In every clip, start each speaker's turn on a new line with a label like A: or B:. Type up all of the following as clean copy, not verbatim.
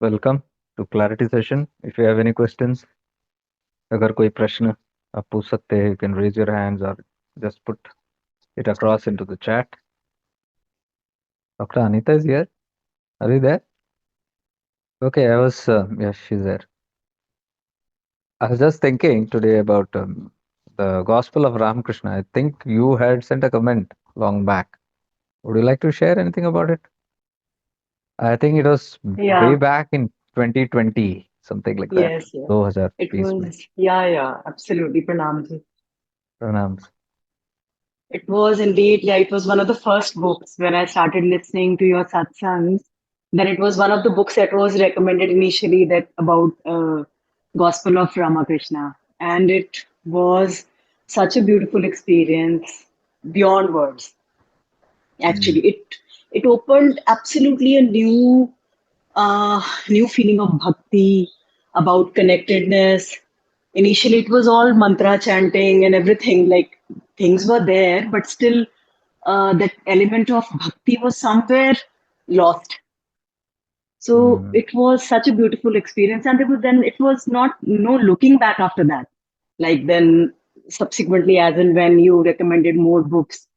A: Welcome to clarity session. If you have any questions, अगर कोई प्रश्न आप पूछ सकते हैं, you can raise your hands or just put it across into the chat. Dr. Anita is here. Are you there? Okay, yes, she's there. I was just thinking today about the Gospel of Ramakrishna. I think you had sent a comment long back. Would you like to share anything about it? I think it was way
B: Yeah,
A: back in 2020, something like that.
B: yes, yes.
A: 2020
B: It
A: में.
B: was, yeah, absolutely, Pranamji.
A: Pranams.
B: It was indeed, yeah, it was one of the first books when I started listening to your satsangs. Then it was one of the books that was recommended initially that about Gospel of Ramakrishna. And it was such a beautiful experience beyond words.
A: Mm.
B: Actually, it opened absolutely a new feeling of bhakti, about connectedness. Initially, it was all mantra chanting and everything, like things were there, but still, that element of bhakti was somewhere lost. So
A: Mm.
B: it was such a beautiful experience, and it was not no looking back after that. Like then subsequently, as and when you recommended more books,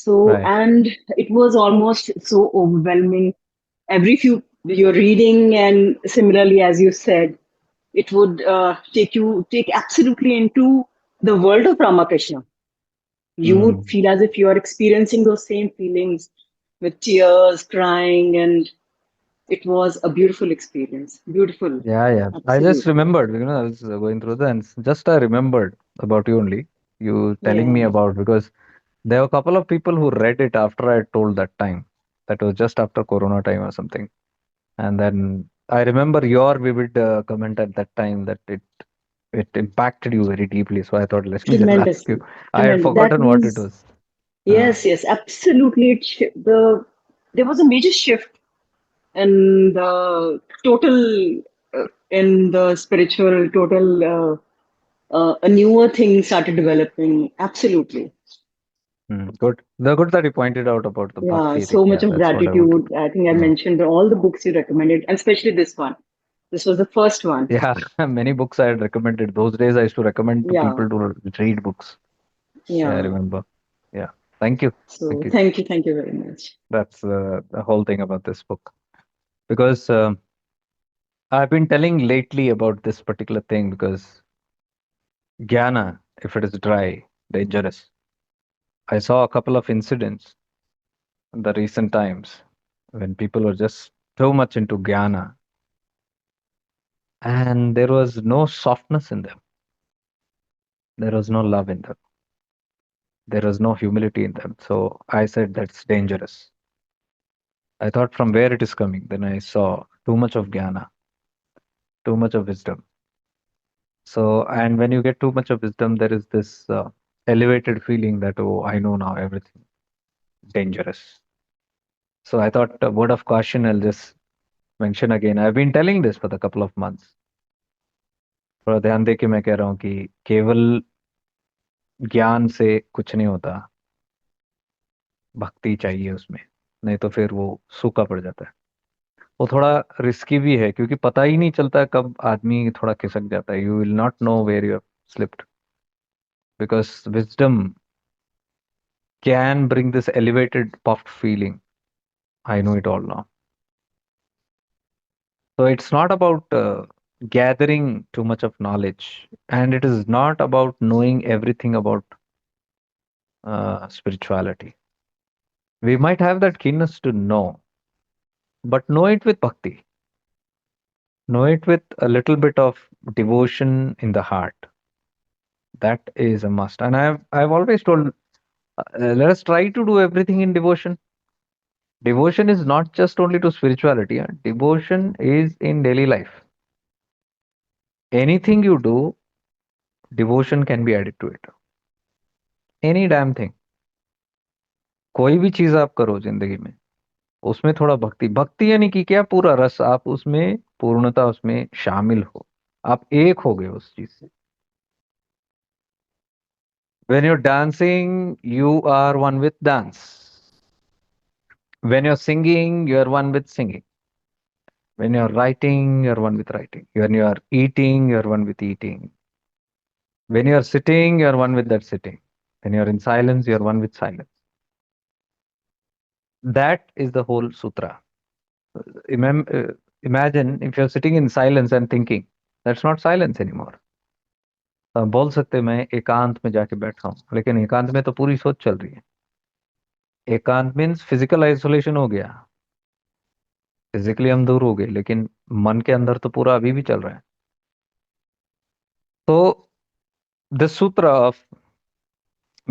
B: so,
A: Right.
B: and it was almost so overwhelming. Every few you're reading, and similarly, as you said, it would take absolutely into the world of Ramakrishna. You would
A: Mm.
B: feel as if you are experiencing those same feelings with tears, crying, and it was a beautiful experience. Beautiful,
A: Yeah, yeah. I just
B: absolutely.
A: remembered, I was going through the and just I remembered about you only. You telling me
B: Yeah,
A: about because there were a couple of people who read it after I told that time. That was just after Corona time or something. And then I remember your vivid comment at that time that it impacted you very deeply. So I thought, let me just ask you.
B: tremendously,
A: I had
B: tremendous. That
A: forgotten what it
B: was
A: was. Uh,
B: yes, yes, absolutely. There was a major shift in the total in the spiritual total a newer thing started developing absolutely.
A: good. The good that you pointed out about the
B: Yeah,
A: bhakti thing.
B: so much
A: Yeah,
B: of
A: that's what I wanted.
B: gratitude. I think I
A: Mm.
B: mentioned all the books you recommended, and especially this one. This was the first one.
A: Yeah, many books I had recommended. Those days I used to recommend to
B: Yeah,
A: people to read books. Yeah, I
B: yeah.
A: remember. Yeah. Thank you.
B: So
A: Thank you.
B: thank you very much.
A: That's the whole thing about this book. Because I've been telling lately about this particular thing because Jnana, if it is dry, dangerous. I saw a couple of incidents in the recent times when people were just too much into Jnana and there was no softness in them. There was no love in them. There was no humility in them. So I said that's dangerous. I thought from where it is coming. Then I saw too much of Jnana, too much of wisdom. So, and when you get too much of wisdom, there is this elevated feeling that, oh, I know now everything. Dangerous. So I thought a word of caution, I'll just mention again. I've been telling this for the couple of months. थोड़ा ध्यान दे के मैं कह रहा हूँ कि केवल ज्ञान से कुछ नहीं होता, भक्ति चाहिए उसमें, नहीं तो फिर वो सूखा पड़ जाता है. वो थोड़ा रिस्की भी है क्योंकि पता ही नहीं चलता कब आदमी थोड़ा खिसक जाता है. You will not know where you have slipped because wisdom can bring this elevated puffed feeling. I know it all now. So it's not about gathering too much of knowledge, and it is not about knowing everything about spirituality. We might have that keenness to know, but know it with bhakti, know it with a little bit of devotion in the heart. That is a must. And I've always told, let us try to do everything in devotion. Devotion is not just only to spirituality. Devotion is in daily life. Anything you do, devotion can be added to it. Any damn thing. कोई भी चीज आप करो जिंदगी में, उसमें थोड़ा भक्ति. भक्ति यानी कि क्या, पूरा रस आप उसमें, पूर्णता उसमें शामिल हो, आप एक हो गए उस चीज से. When you're dancing, you are one with dance. When you're singing, you are one with singing. When you're writing, you're one with writing. When you're eating, you're one with eating. When you're sitting, you're one with that sitting. When you're in silence, you're one with silence. That is the whole sutra. Imagine if you're sitting in silence and thinking, that's not silence anymore. बोल सकते मैं एकांत में जाके बैठा हूँ, लेकिन एकांत में तो पूरी सोच चल रही है. एकांत मीन्स फिजिकल आइसोलेशन हो गया, फिजिकली हम दूर हो गए, लेकिन मन के अंदर तो पूरा अभी भी चल रहा है. तो दिस सूत्र of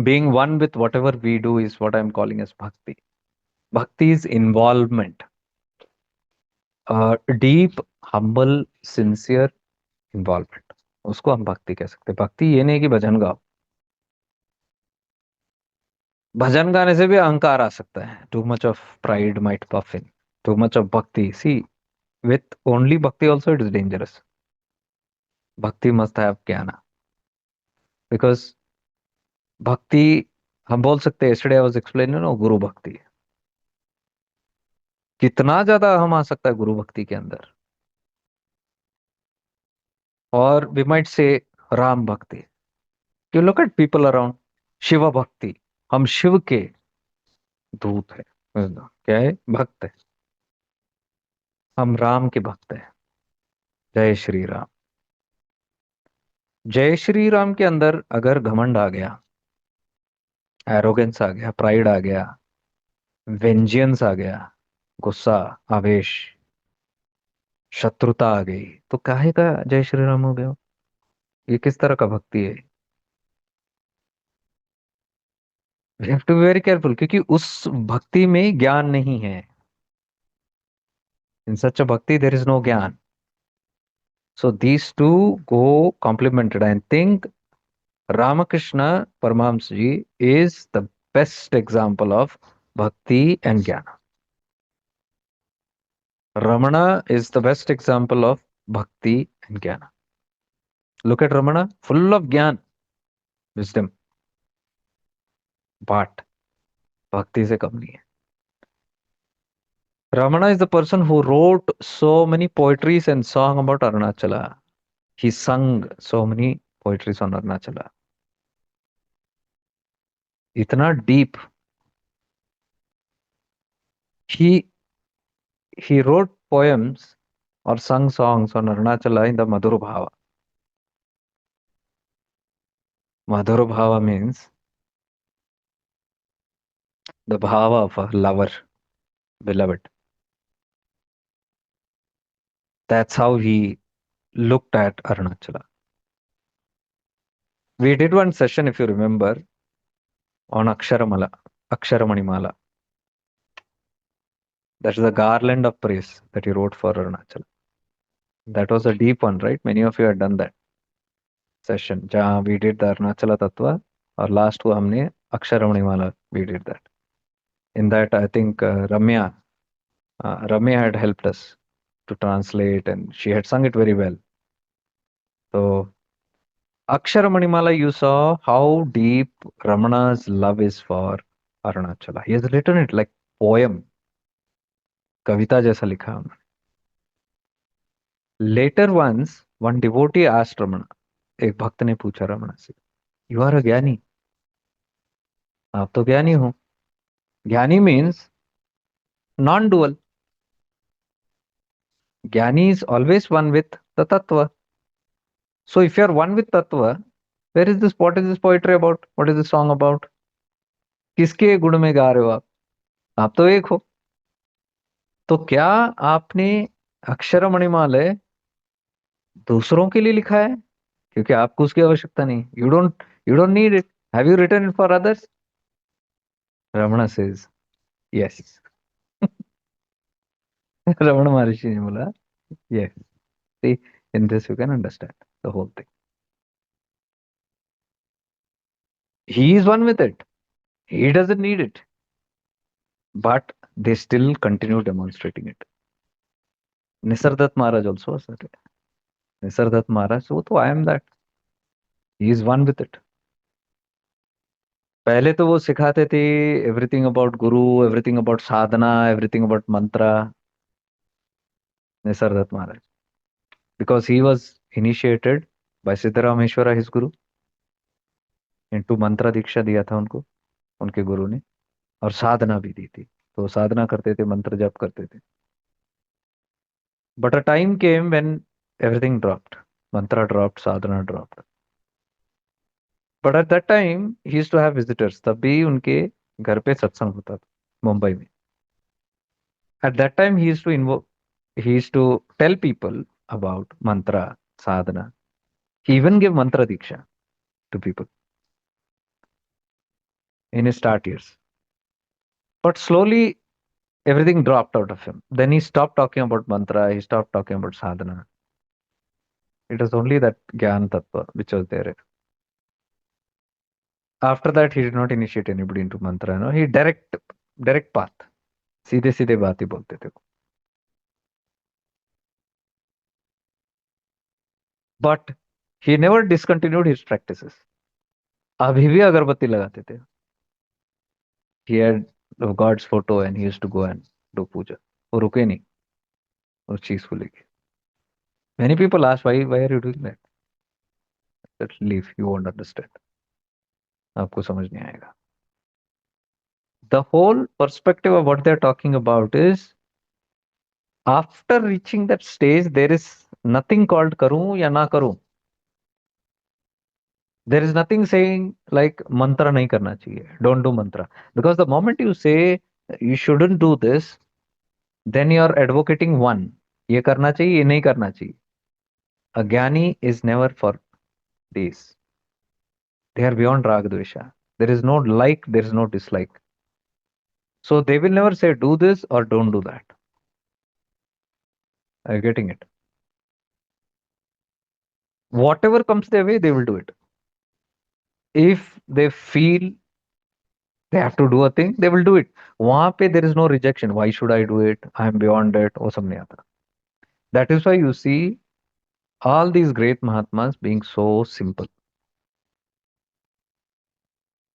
A: being one with whatever we do is what I'm calling as bhakti. Bhakti is involvement, deep, humble, sincere involvement. उसको हम भक्ति कह सकते हैं. भक्ति ये नहीं कि भजन गाओ. भजन गाने से भी अहंकार आ सकता है. Too much of pride might puff in. Too much of bhakti. See, with only bhakti also it is dangerous. Bhakti must have jnana. Because भक्ति हम बोल सकते हैं, yesterday I was explaining, गुरु भक्ति. कितना ज्यादा हम आ सकता है गुरु भक्ति के अंदर. और we might say राम भक्ति. You look at people around. Shiv भक्ति. हम शिव के दूत हैं. क्या है? भक्त है. हम राम के भक्त हैं. जय श्री राम. जय श्री राम के अंदर अगर घमंड आ गया, एरोगेंस आ गया, प्राइड आ गया, वेंजियंस आ गया, गुस्सा, आवेश, शत्रुता आ गई, तो काहे का जय श्री राम हो गया? ये किस तरह का भक्ति है? We have to be very careful, क्योंकि उस भक्ति में ज्ञान नहीं है. इन सच अ भक्ति देयर इज नो ज्ञान. So these two go complemented. I think Ramakrishna Paramahamsa ji is the best example of bhakti and jnana. Ramana is the best example of bhakti and jnana. Look at Ramana, full of jnana, wisdom, but bhakti se kam nahi hai. Ramana is the person who wrote so many poetries and song about Arunachala. He sung so many poetries on Arunachala. Itna deep. He wrote poems or sung songs on Arunachala in the Madhura Bhava. Madhura Bhava means the bhava of a lover, beloved. That's how he looked at Arunachala. We did one session, if you remember, on Aksharamanimala. That's the garland of praise that he wrote for Arunachala. That was a deep one, right? Many of you had done that session. Jahan we did the Arunachala Tattva, or last wo humne Aksharamanimala, we did that. In that, I think Ramya had helped us to translate, and she had sung it very well. So, Aksharamanimala, you saw how deep Ramana's love is for Arunachala. He has written it like poem, kavita jaisa likha हमने. Later once, one devotee asked Ramana, एक भक्त ने पूछा रमणा से, you are a ज्ञानी, आप तो ज्ञानी हो. ज्ञानी मीन्स नॉन डुअल. ज्ञानी is always one with the tattva. So if you are one with tattva, what is this poetry about? What is this song about? किसके गुण में गा रहे हो आप तो एक हो. तो क्या आपने अक्षरमणिमालय दूसरों के लिए लिखा है? क्योंकि आपको उसकी आवश्यकता नहीं. You don't need it. Have you written it for others? Ramana says yes. Ramana Maharshi ने बोला yes. See, in this you can understand the whole thing. He is one with it. He doesn't need it. But they still continue demonstrating it. Nisardat Maharaj also said it. Nisardat Maharaj, so I am that. He is one with it. पहले तो वो सिखाते थे everything about Guru, everything about Sadhana, everything about Mantra. Nisardat Maharaj, because he was initiated by Siddharameshwara, his guru, into मंत्र दीक्षा दिया था उनको, उनके गुरु ने, और साधना भी दी थी। तो साधना करते थे, मंत्र जप करते थे। But a time came when everything dropped. Mantra dropped, sadhana dropped. But at that time, he used to have visitors. तब भी उनके घर पे सत्संग होता था मुंबई में. At that time, he used to tell people about mantra, sadhana. He even gave mantra diksha to people in his start years. But slowly, everything dropped out of him. Then he stopped talking about mantra. He stopped talking about sadhana. It was only that Gyan Tattva which was there. After that, he did not initiate anybody into mantra. No, he direct path. सीधे सीधे बात ही बोलते थे वो. But he never discontinued his practices. अभी भी अगरबत्ती लगाते थे. He had God's photo and he used to go and do puja. वो रुके नहीं उस चीज को लेके. Many people ask why are you doing that? Let's leave. You won't understand. आपको समझ नहीं आएगा. The whole perspective of what they're talking about is after reaching that stage, there is nothing called करूं या ना करूं. There is nothing saying like mantra nahi karna chahiye, don't do mantra, because the moment you say you shouldn't do this, then you are advocating one, ye karna chahiye, ye nahi karna chahiye. A jnani is never for these. They are beyond rag dvesha. There is no like, there is no dislike, so they will never say do this or don't do that. Are you getting it? Whatever comes their way, they will do it. If they feel they have to do a thing, they will do it. वहां पे there is no rejection. Why should I do it? I am beyond it. वो सब नहीं आता. That is why you see all these great Mahatmas being so simple.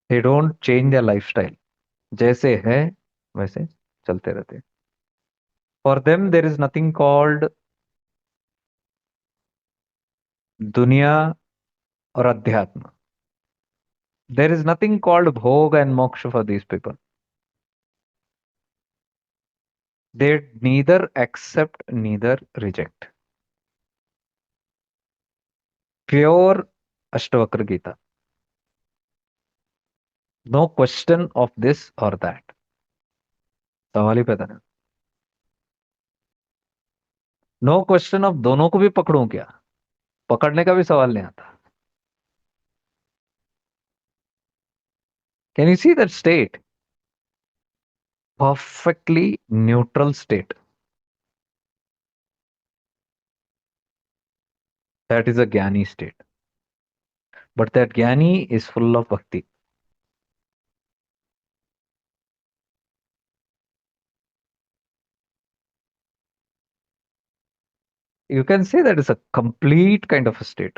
A: They don't change their lifestyle. जैसे है वैसे चलते रहते. For them, there is nothing called दुनिया और अध्यात्म. There is nothing called bhog and moksha for these people. They neither accept, neither reject. Pure Ashtavakra Gita. No question of this or that. सवाल ही पैदा नहीं. नो क्वेश्चन ऑफ दोनों को भी पकड़ूं क्या, पकड़ने का भी सवाल नहीं आता. Can you see that state? Perfectly neutral state. That is a Jnani state. But that Jnani is full of bhakti. You can say that is a complete kind of a state.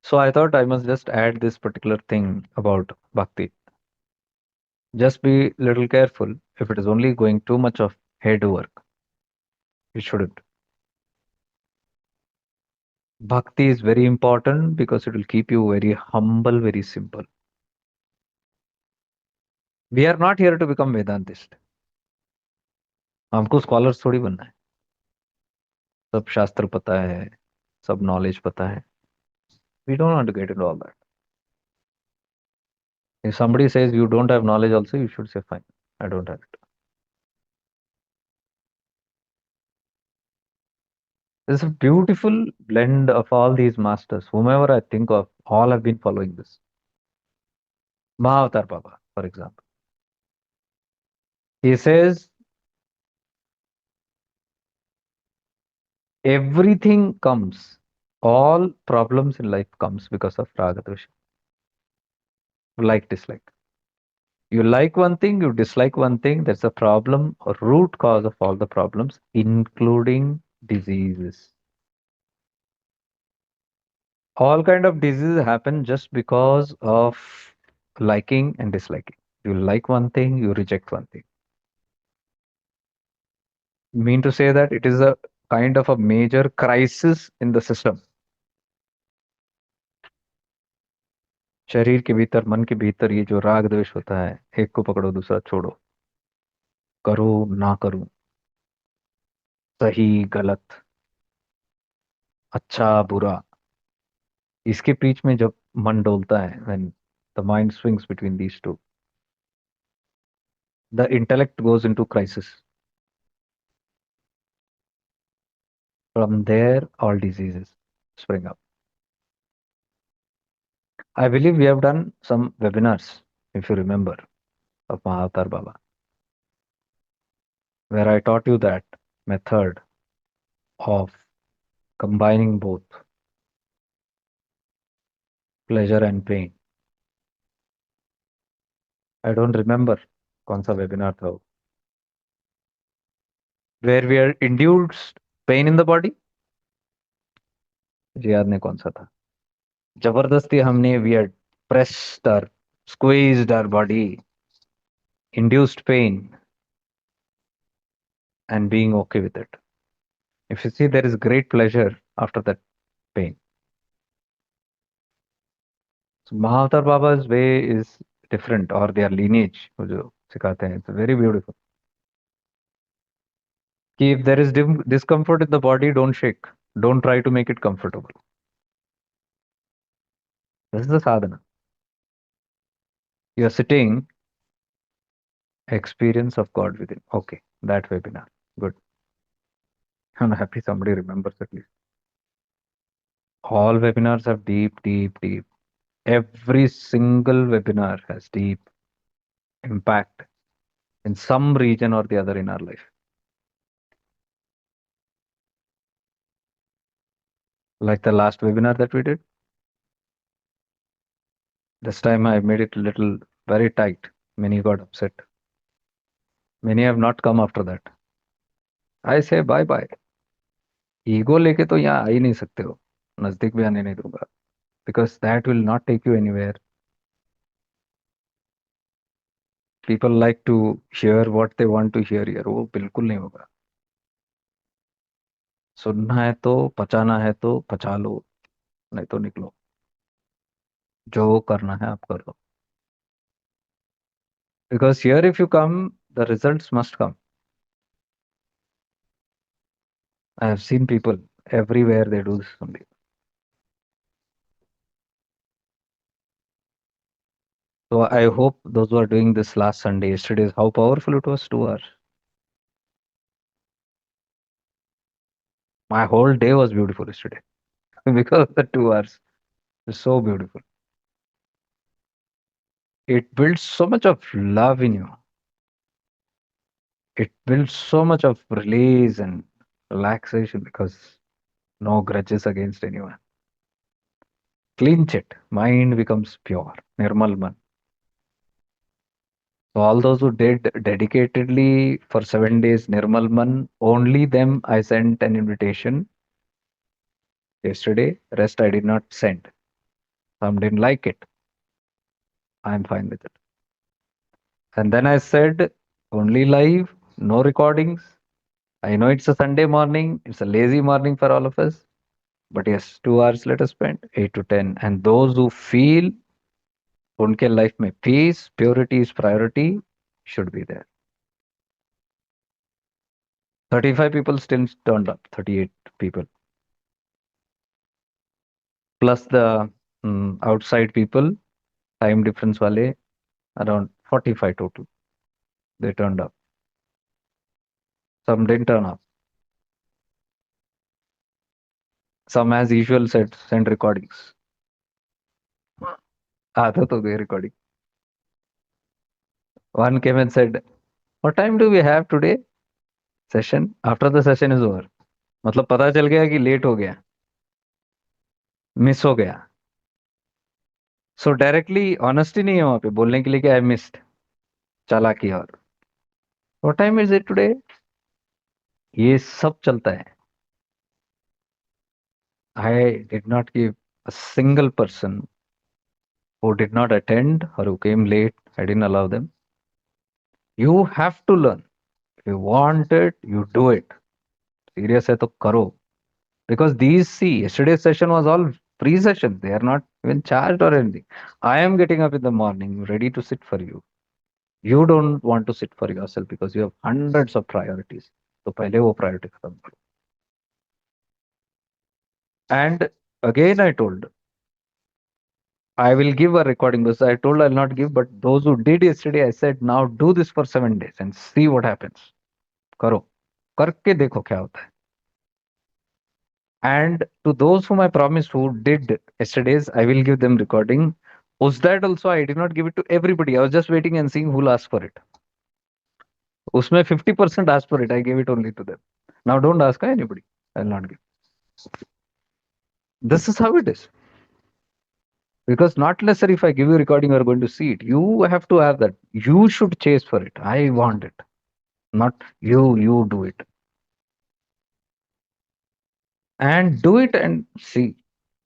A: So I thought I must just add this particular thing about bhakti. Just be little careful. If it is only going too much of head work, it shouldn't. Bhakti is very important because it will keep you very humble, very simple. We are not here to become Vedantist. हमको scholars थोड़ी बनना है. सब शास्त्र पता है, सब knowledge पता है. We don't want to get into all that. If somebody says you don't have knowledge also, you should say fine, I don't have it. There's a beautiful blend of all these masters. Whomever I think of, all have been following this. Mahavatar Baba, for example. He says everything comes, all problems in life comes because of raga dvesha. Like, dislike. You like one thing, you dislike one thing, that's a problem, a root cause of all the problems, including diseases. All kind of diseases happen just because of liking and disliking. You like one thing, you reject one thing. Mean to say that it is a kind of a major crisis in the system. शरीर के भीतर, मन के भीतर ये जो राग द्वेष होता है, एक को पकड़ो दूसरा छोड़ो, करो ना करूं, सही गलत, अच्छा बुरा, इसके बीच में जब मन डोलता है, when the mind swings between these two, the intellect goes into crisis. From there all diseases spring up. I believe we have done some webinars, if you remember, of Mahavatar Baba, where I taught you that method of combining both pleasure and pain. I don't remember कौन सा webinar था वो, where we are induced pain in the body. मुझे याद नहीं कौन सा था. जबरदस्ती हमने we had pressed or squeezed our body, induced pain, and being okay with it. If you see, there is great pleasure after that pain. So Mahavatar Baba's way is different, or their lineage, वो जो सिखाते हैं, it's very beautiful. कि if there is discomfort in the body, don't shake. Don't try to make it comfortable. This is the sadhana. You are sitting, experience of God within. Okay, that webinar. Good. I'm happy somebody remembers at least. All webinars have deep, deep, deep. Every single webinar has deep impact in some region or the other in our life. Like the last webinar that we did. This time I made it a little very tight. Many got upset. Many have not come after that. I say bye bye. Ego लेके तो यहाँ आ ही नहीं सकते हो, नजदीक भी आने नहीं दूंगा, because that will not take you anywhere. People like to hear what they want to hear here, वो बिल्कुल नहीं होगा. सुनना है तो, पचाना है तो पचा लो, नहीं तो निकलो. जो करना है आप करो. Because here if you come, the results must come. I have seen people everywhere they do this only. So I hope those who are doing this last Sunday, yesterday, how powerful it was, 2 hours. My whole day was beautiful yesterday because of the 2 hours. It's so beautiful. It builds so much of love in you. It builds so much of release and relaxation because no grudges against anyone. Cleanse it. Mind becomes pure. Nirmal man. So all those who did dedicatedly for 7 days Nirmal man, only them I sent an invitation yesterday. Rest I did not send. Some didn't like it. I'm fine with it. And then I said only live, no recordings. I know it's a Sunday morning. It's a lazy morning for all of us. But yes, 2 hours let us spend, 8 to 10. And those who feel उनके life में peace, purity is priority, should be there. 35 people still turned up, 38 people. Plus the outside people, time difference wale, around 45 total. They turned up. Some didn't turn up. Some, as usual, said send recordings. आधा तो गए recording. One came and said, what time do we have today? Session? After the session is over. मतलब पता चल गया कि late हो गया, मिस हो गया. सो डायरेक्टली ऑनेस्टी नहीं है वहां पे बोलने के लिए कि आई मिस्ड, चालाकी. और what time is it today, ये सब चलता है. I did not give a single person who did not attend or who came late. I didn't allow them. You have to learn. If you want it, you do it. Serious hai to karo. Because these, see, yesterday's session was all free sessions. They are not even charged or anything. I am getting up in the morning ready to sit for you. You don't want to sit for yourself because you have hundreds of priorities. So pehle wo priority khatam karo. And again, I told, I will give a recording because I told I'll not give, but those who did yesterday, I said, now do this for 7 days and see what happens. Karo. Karke dekho kya hota hai. And to those whom I promised who did yesterday's, I will give them recording. Was that also I did not give it to everybody. I was just waiting and seeing who'll ask for it. Usme 50% asked for it. I gave it only to them. Now don't ask anybody. I'll not give. This is how it is. Because not necessarily if I give you recording, you're going to see it. You have to have that. You should chase for it. I want it. Not you, you do it. And do it and see.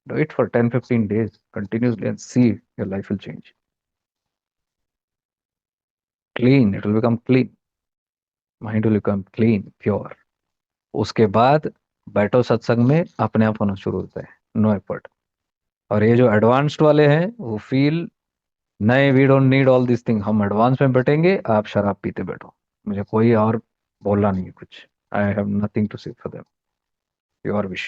A: Do it for 10, 15 days continuously and see your life will change. Clean. It will become clean. Mind will become clean, pure. उसके बाद बैठो सत्संग में अपने आप होना शुरू होता है. No effort. और ये जो एडवांस्ड वाले हैं वो फील नहीं, we don't need all this thing. हम एडवांस में बैठेंगे, आप शराब पीते बैठो. मुझे कोई और बोलना नहीं है कुछ. आई हैव नथिंग टू से for them. Your wish.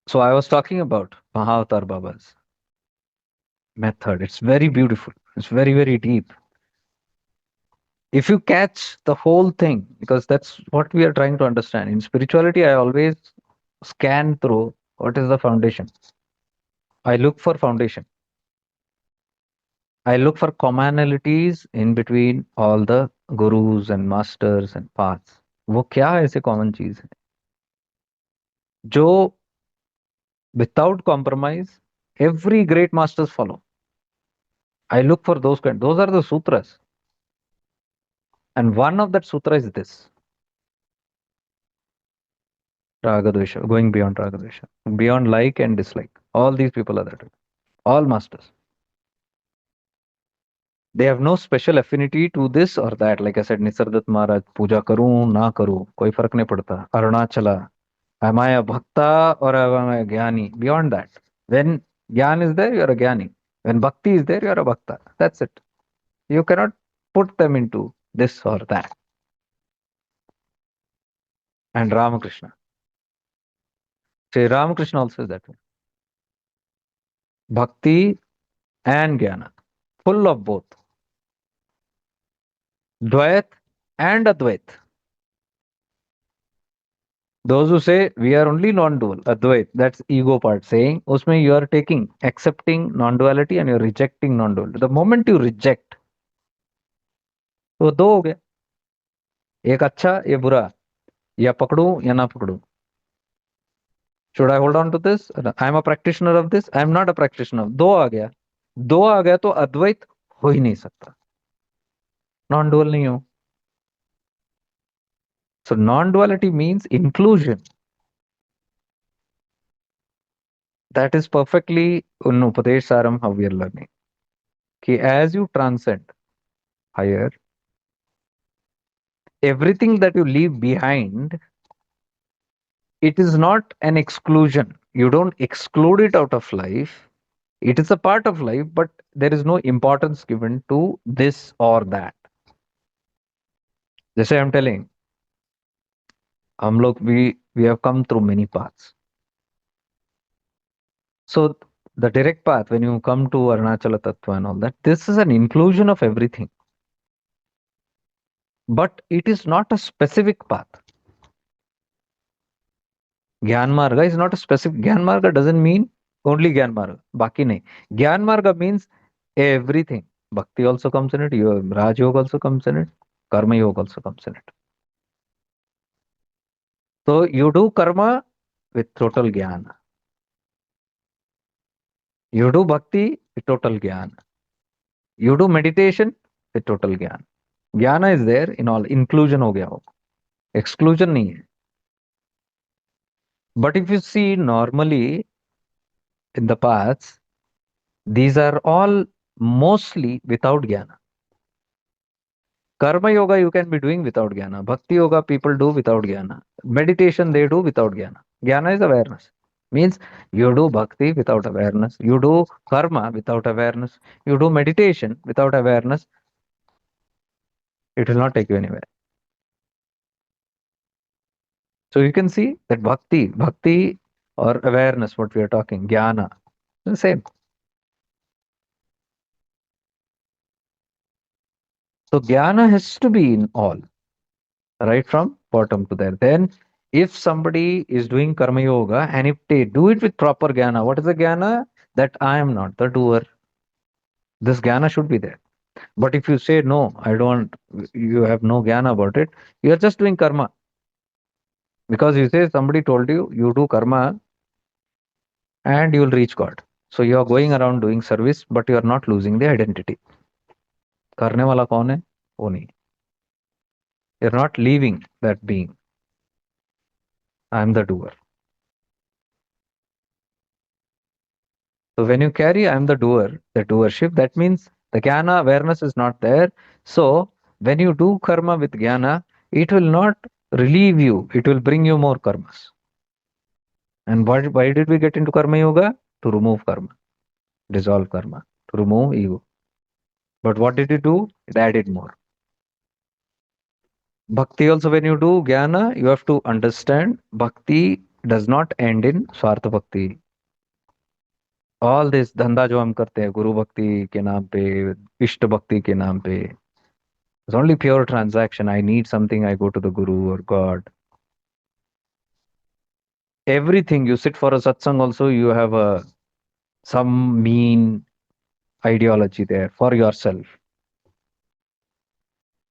A: So I was talking about Mahavatar Baba's method. It's very beautiful. It's very, very deep. If you catch the whole thing, because that's what we are trying to understand. In spirituality, I always scan through what is the foundation. I look for foundation. I look for commonalities in between all the gurus and masters and paths. वो क्या ऐसे common चीज है जो without compromise every great masters follow. I look for those kind. Those are the sutras, and one of that sutra is this: Ragadvesha, going beyond Ragadvesha, beyond like and dislike. All these people are that way. All masters. They have no special affinity to this or that. Like I said, Nisardat Maharaj, puja karu, na karu, koi farak nahi padta. Arunachala, am I a bhakta or am I a jnani? Beyond that. When jnana is there, you are a jnani. When bhakti is there, you are a bhakta. That's it. You cannot put them into this or that. And Ramakrishna. Sri Ramakrishna also is that way. Bhakti and jnana. Full of both. Dvait and Advait. Those who say we are only non-dual, Advait, that's ego part saying, usme you are taking, accepting non-duality and you're rejecting non-duality. The moment you reject, तो दो हो गया. एक अच्छा, ये बुरा. या पकड़ूं या ना पकड़ूं. Should I hold on to this? I am a practitioner of this. I am not a practitioner. दो आ गया. दो आ गया तो अद्वैत हो ही नहीं सकता. Non-dual नहीं हो. So non-duality means inclusion. That is perfectly in Upadesh Saram how we are learning. कि as you transcend higher, everything that you leave behind, it is not an exclusion. You don't exclude it out of life. It is a part of life, but there is no importance given to this or that. जैसे I'm telling, हम लोग we have come through many paths. So the direct path, when you come to Arunachala Tattva and all that, this is an inclusion of everything. But it is not a specific path. Gyan Marga is not a specific. Gyan Marga doesn't mean only Gyan Marga. Baki nahi. Gyan Marga means everything. Bhakti also comes in it. Raj Yoga also comes in it. Karma Yoga also comes in it. So you do karma with total Gyan. You do Bhakti with total Gyan. You do meditation with total Gyan. Jnana is there in all. Inclusion हो गया हो. Exclusion नहीं है. But if you see normally in the paths, these are all mostly without Jnana. Karma yoga you can be doing without jnana. Bhakti yoga people do without jnana. Meditation they do without jnana. Jnana is awareness. Means you do bhakti without awareness. You do karma without awareness. You do meditation without awareness. It will not take you anywhere. So you can see that bhakti or awareness, what we are talking, jnana, the same. So jnana has to be in all, right from bottom to there. Then if somebody is doing karma yoga and if they do it with proper jnana, what is the jnana? That I am not the doer. This jnana should be there. But if you say no, I don't, you have no jnana about it, you are just doing karma. Because you say somebody told you, you do karma and you will reach God. So you are going around doing service, but you are not losing the identity. करने वाला कौन है वो नहीं. You're not leaving that being. I'm the doer. So when you carry I'm the doer, the doership, that means the jnana awareness is not there. So when you do karma with jnana, it will not relieve you. It will bring you more karmas. And why did we get into karma yoga? To remove karma, dissolve karma, to remove ego. But what did it do? It added more. Bhakti also, when you do jnana, you have to understand bhakti does not end in swartha bhakti. All this धंधा जो हम करते हैं गुरु भक्ति के नाम पे, इष्ट भक्ति के नाम पे, it's only pure transaction. I need something, I go to the guru और God. Everything you sit for a satsang also, you have a some mean ideology there for yourself.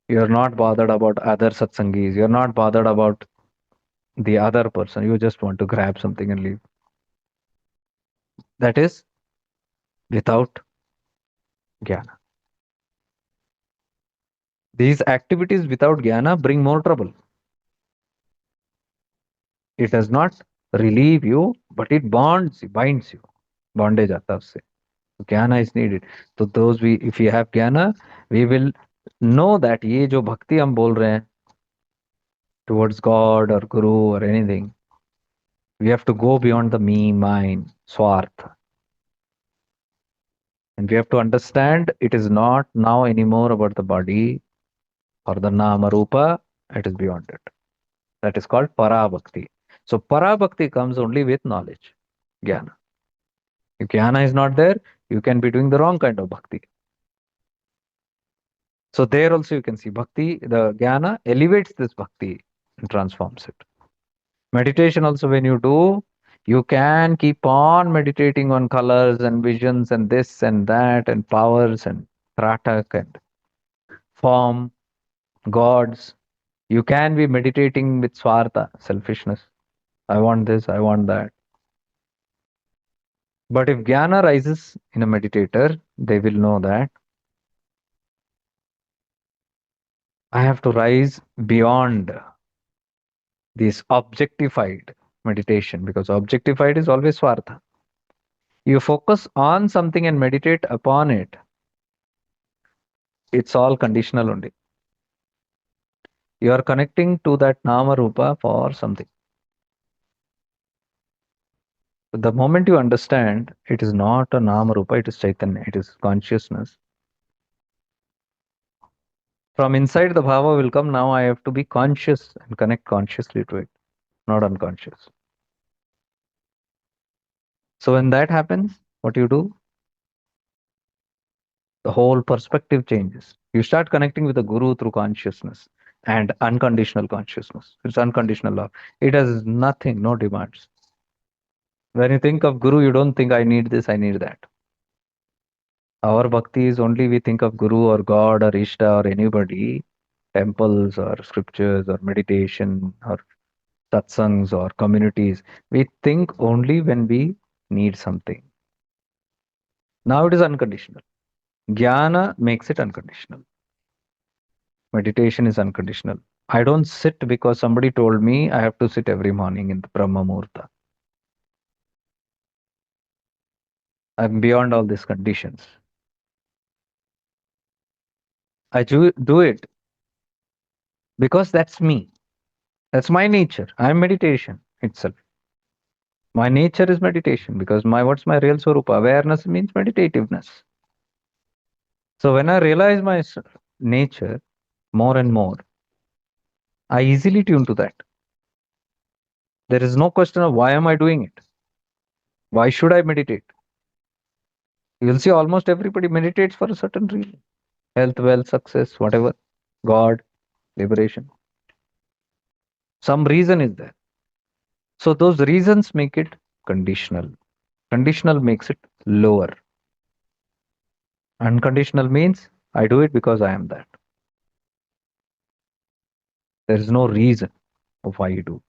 A: You're not bothered about other satsangis, you're not bothered about the other person, you just want to grab something and leave. That is without jnana. These activities without jnana bring more trouble. It does not relieve you, but it binds you. Bondage आता है उससे. So ज्ञाना is needed. So those we, if we have ज्ञाना, we will know that ये जो भक्ति हम बोल रहे हैं towards God or Guru or anything, we have to go beyond the me, mine, swarth. And we have to understand it is not now anymore about the body or the nama rupa, it is beyond it. That is called parabhakti. So parabhakti comes only with knowledge, jnana. If jnana is not there, you can be doing the wrong kind of bhakti. So there also you can see bhakti, the jnana elevates this bhakti and transforms it. Meditation also, when you do, you can keep on meditating on colors and visions and this and that and powers and pratak and form, gods. You can be meditating with swartha, selfishness. I want this, I want that. But if jnana rises in a meditator, they will know that I have to rise beyond this objectified meditation, because objectified is always swartha. You focus on something and meditate upon it, it's all conditional only. You are connecting to that nama rupa for something. The moment you understand it is not a nama rupa, it is chaitanya, it is consciousness. From inside the bhava will come, now I have to be conscious and connect consciously to it, not unconscious. So when that happens, what you do? The whole perspective changes. You start connecting with the guru through consciousness and unconditional consciousness. It's unconditional love. It has nothing, no demands. When you think of guru, you don't think I need this, I need that. Our bhakti is only we think of guru or God or Ishta or anybody, temples or scriptures or meditation or satsangs or communities. We think only when we need something. Now it is unconditional. Jnana makes it unconditional. Meditation is unconditional. I don't sit because somebody told me I have to sit every morning in the Brahma Muhurta. I'm beyond all these conditions. I do it because that's me. That's my nature. I'm meditation itself. My nature is meditation because my what's my real swarupa? Awareness means meditativeness. So when I realize my nature more and more, I easily tune to that. There is no question of why am I doing it? Why should I meditate? You'll see almost everybody meditates for a certain reason. Health, wealth, success, whatever. God, liberation. Some reason is there. So those reasons make it conditional. Conditional makes it lower. Unconditional means I do it because I am that. There is no reason of why you do.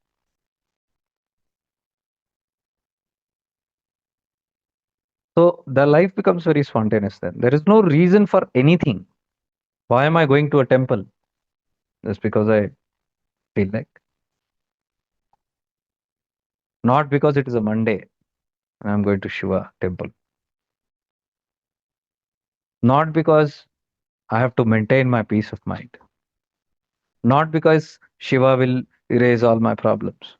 A: So the life becomes very spontaneous then. There is no reason for anything. Why am I going to a temple? Just because I feel like. Not because it is a Monday and I'm going to Shiva temple. Not because I have to maintain my peace of mind. Not because Shiva will erase all my problems.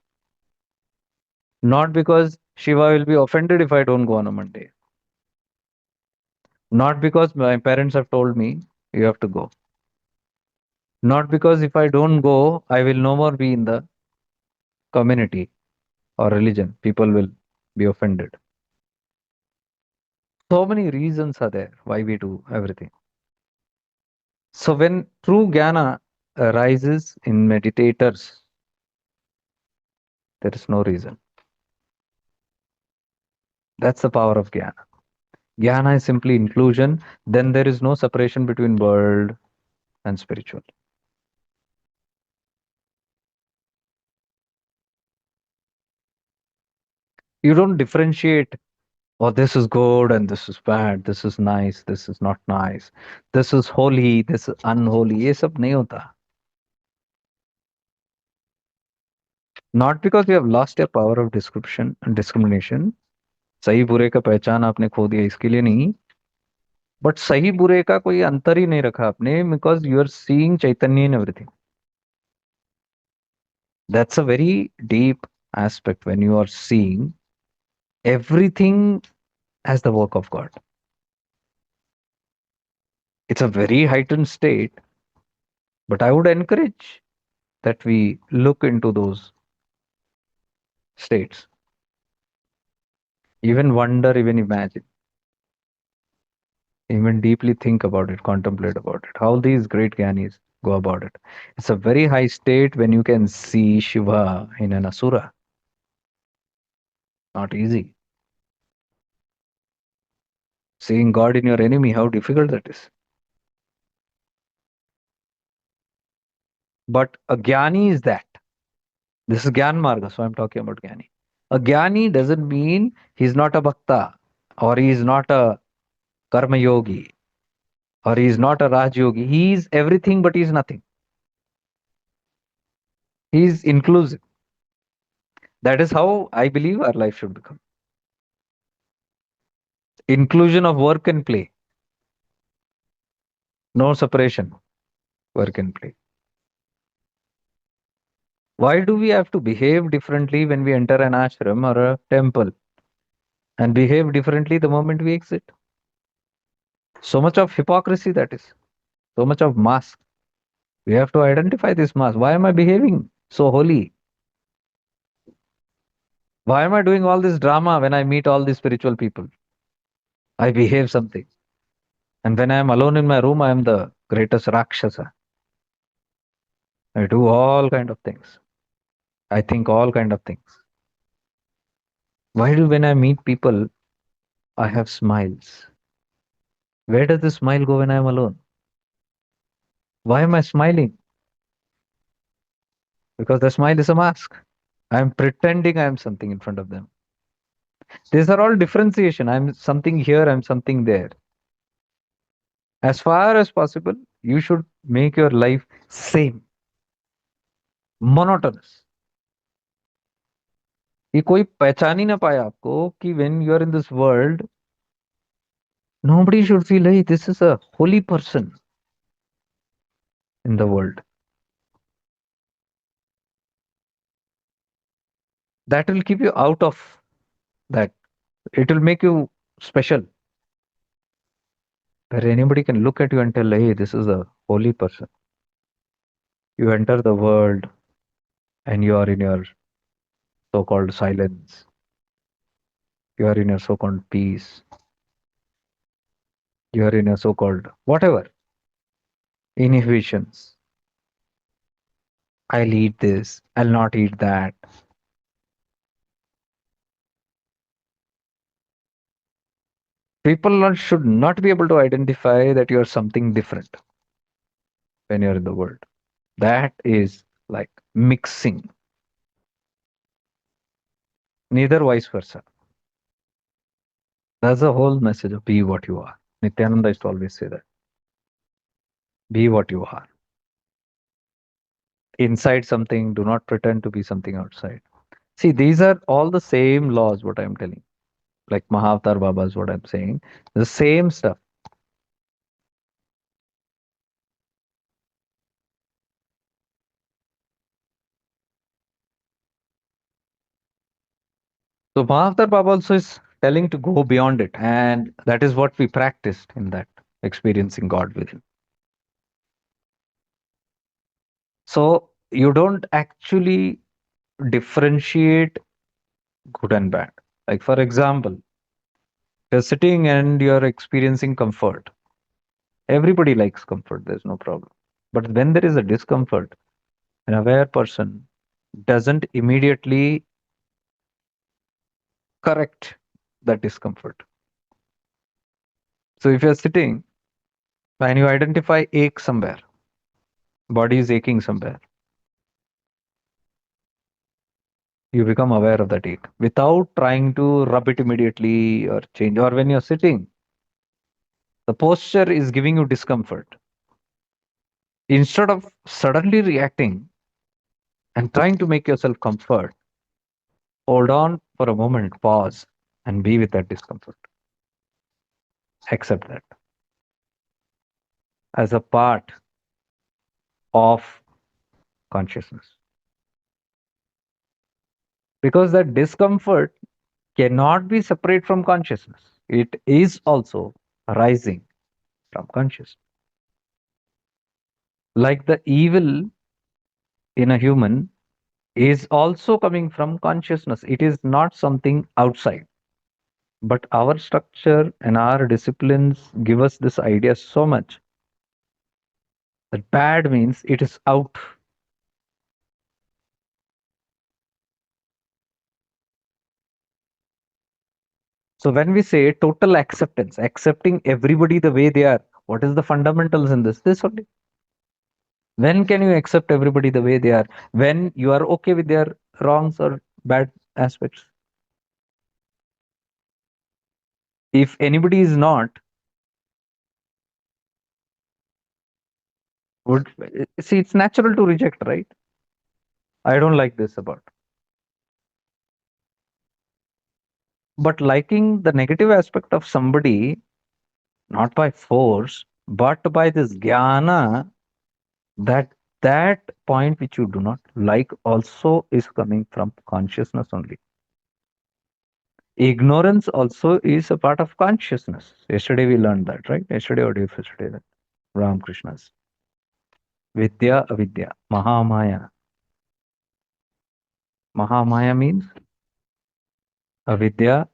A: Not because Shiva will be offended if I don't go on a Monday. Not because my parents have told me you have to go. Not because if I don't go, I will no more be in the community or religion. People will be offended. So many reasons are there why we do everything. So when true jnana arises in meditators, there is no reason. That's the power of jnana. Jnana is simply inclusion. Then there is no separation between world and spiritual. You don't differentiate, oh, this is good and this is bad, this is nice, this is not nice, this is holy, this is unholy. ये सब नहीं होता. Not because you have lost your power of description and discrimination. सही बुरे का पहचान आपने खो दिया इसके लिए नहीं, बट सही बुरे का कोई अंतर ही नहीं रखा आपने, because you are seeing chaitanya in everything. That's a very deep aspect when you are seeing everything as the work of God. It's a very heightened state, but I would encourage that we look into those states, even wonder, even imagine, even deeply think about it, contemplate about it, how these great Gyanis go about it. It's a very high state when you can see Shiva in an asura. Not easy. Seeing God in your enemy, how difficult that is. But a Gyani is that. This is Gyan Marga, so I'm talking about Gyani. A Gyani doesn't mean he's not a Bhakta, or he is not a Karma Yogi, or he is not a Raj Yogi. He is everything, but he is nothing. He is inclusive. That is how I believe our life should become. Inclusion of work and play. No separation. Work and play. Why do we have to behave differently when we enter an ashram or a temple and behave differently the moment we exit? So much of hypocrisy that is. So much of mask. We have to identify this mask. Why am I behaving so holy? Why am I doing all this drama when I meet all these spiritual people? I behave something. And when I am alone in my room, I am the greatest Rakshasa. I do all kind of things. I think all kind of things. Why do when I meet people, I have smiles? Where does the smile go when I am alone? Why am I smiling? Because the smile is a mask. I am pretending I am something in front of them. These are all differentiation. I'm something here, I'm something there. As far as possible, you should make your life same, monotonous. ये कोई पहचान ही ना पाए आपको कि when you are in this world, nobody should feel hey this is a holy person in the world. That will keep you out of that. It will make you special, where anybody can look at you and tell, hey, this is a holy person. You enter the world and you are in your so called silence, you are in your so called peace, you are in your so called whatever inhibitions. I'll eat this, I'll not eat that. Should not be able to identify that you are something different when you're in the world. That is like mixing, neither vice versa. That's the whole message of be what you are. Nityananda used to always say that be what you are. Inside something, do not pretend to be something outside. See, these are all the same laws, what I'm telling. Like Mahavatar Baba is what I'm saying. The same stuff. So Mahavatar Baba also is telling to go beyond it. And that is what we practiced in that experiencing God within. So you don't actually differentiate good and bad. Like, for example, you're sitting and you're experiencing comfort. Everybody likes comfort, there's no problem. But when there is a discomfort, an aware person doesn't immediately correct that discomfort. So if you're sitting and you identify ache somewhere, body is aching somewhere, you become aware of that ache without trying to rub it immediately or change. Or when you're sitting, the posture is giving you discomfort. Instead of suddenly reacting and trying to make yourself comfort, hold on for a moment, pause, and be with that discomfort. Accept that as a part of consciousness. Because that discomfort cannot be separate from consciousness. It is also arising from consciousness. Like the evil in a human is also coming from consciousness. It is not something outside. But our structure and our disciplines give us this idea so much that bad means it is out. So when we say total acceptance, accepting everybody the way they are, what is the fundamentals in this? This only. When can you accept everybody the way they are? When you are okay with their wrongs or bad aspects. If anybody is not, would see it's natural to reject, right? I don't like this about. But liking the negative aspect of somebody, not by force, but by this jnana, that that point which you do not like also is coming from consciousness only. Ignorance also is a part of consciousness. Yesterday we learned that, right? Yesterday or day before yesterday, that Ramakrishna's Vidya Avidya, Mahamaya. Mahamaya means avidya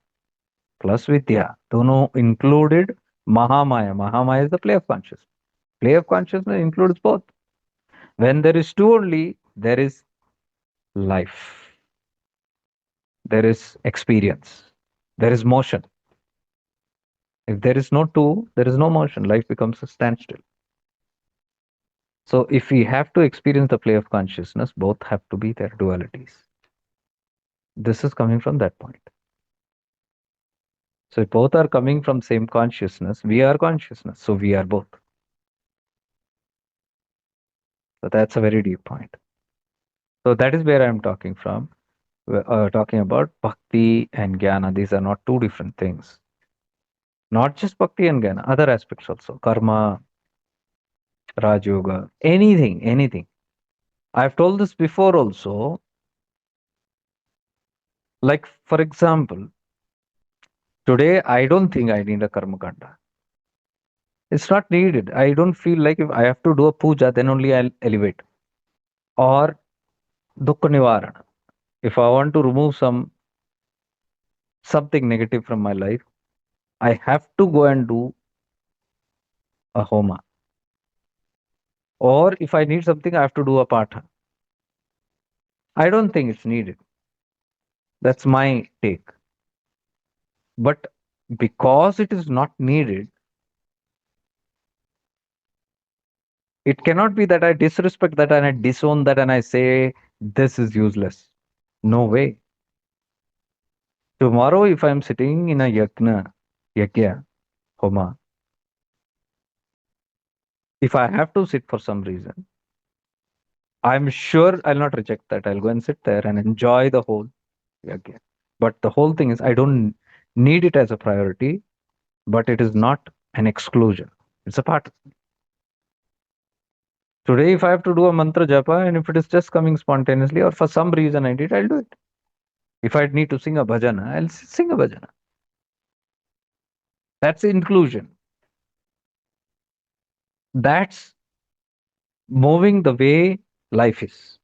A: plus Vidya. Dono included Mahamaya. Mahamaya is the play of consciousness. Play of consciousness includes both. When there is two only, there is life, there is experience, there is motion. If there is no two, there is no motion. Life becomes a standstill. So if we have to experience the play of consciousness, both have to be their dualities. This is coming from that point. So if both are coming from same consciousness, we are consciousness. So we are both. So that's a very deep point. So that is where I'm talking from. Talking about bhakti and jnana. These are not two different things. Not just bhakti and jnana, other aspects also. Karma, Raj Yoga, anything, anything. I've told this before also. Like, for example, today I don't think I need a karma kanda. It's not needed. I don't feel like if I have to do a puja, then only I'll elevate. Or dukkha nivarana. If I want to remove something negative from my life, I have to go and do a homa. Or if I need something, I have to do a patha. I don't think it's needed. That's my take. But because it is not needed, it cannot be that I disrespect that and I disown that and I say this is useless. No way. Tomorrow, if I'm sitting in a yajna, homa, if I have to sit for some reason, I'm sure I'll not reject that. I'll go and sit there and enjoy the whole yajna. But the whole thing is, I don't need it as a priority, but it is not an exclusion. It's a part. Today, if I have to do a mantra japa and if it is just coming spontaneously or for some reason I did, I'll do it. If I need to sing a bhajana, I'll sing a bhajana. That's inclusion. That's moving the way life is.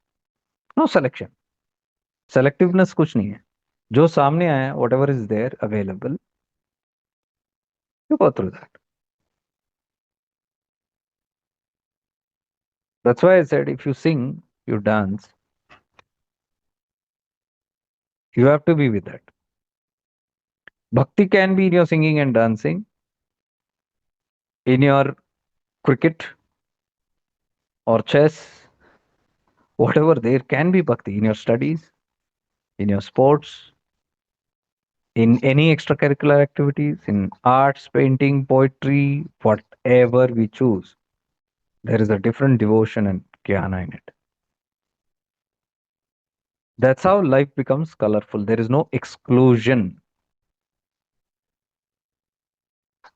A: No selection. Selectiveness कुछ नहीं है. जो सामने आया, whatever is there available, you go through that. That's why I said if you sing, you dance, you have to be with that. Bhakti can be in your singing and dancing, in your cricket or chess, whatever there can be bhakti in your studies, in your sports, in any extracurricular activities, in arts, painting, poetry, whatever we choose. There is a different devotion and jnana in it. That's how life becomes colorful. There is no exclusion.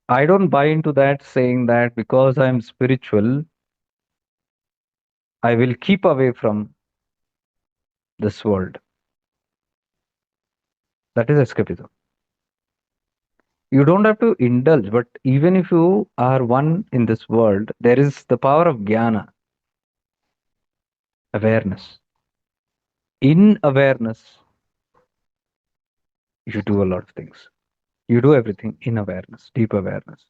A: I don't buy into that saying that because I'm spiritual, I will keep away from this world. That is escapism. You don't have to indulge, but even if you are one in this world, there is the power of jnana, awareness. In awareness, you do a lot of things. You do everything in awareness, deep awareness.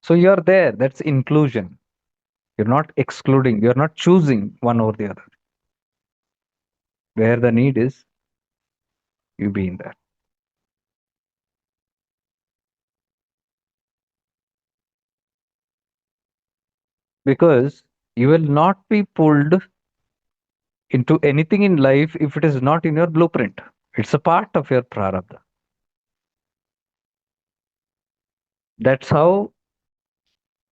A: So you're there. That's inclusion. You're not excluding, you're not choosing one or the other. Where the need is, you be in there. Because you will not be pulled into anything in life if it is not in your blueprint. It's a part of your prarabdha. That's how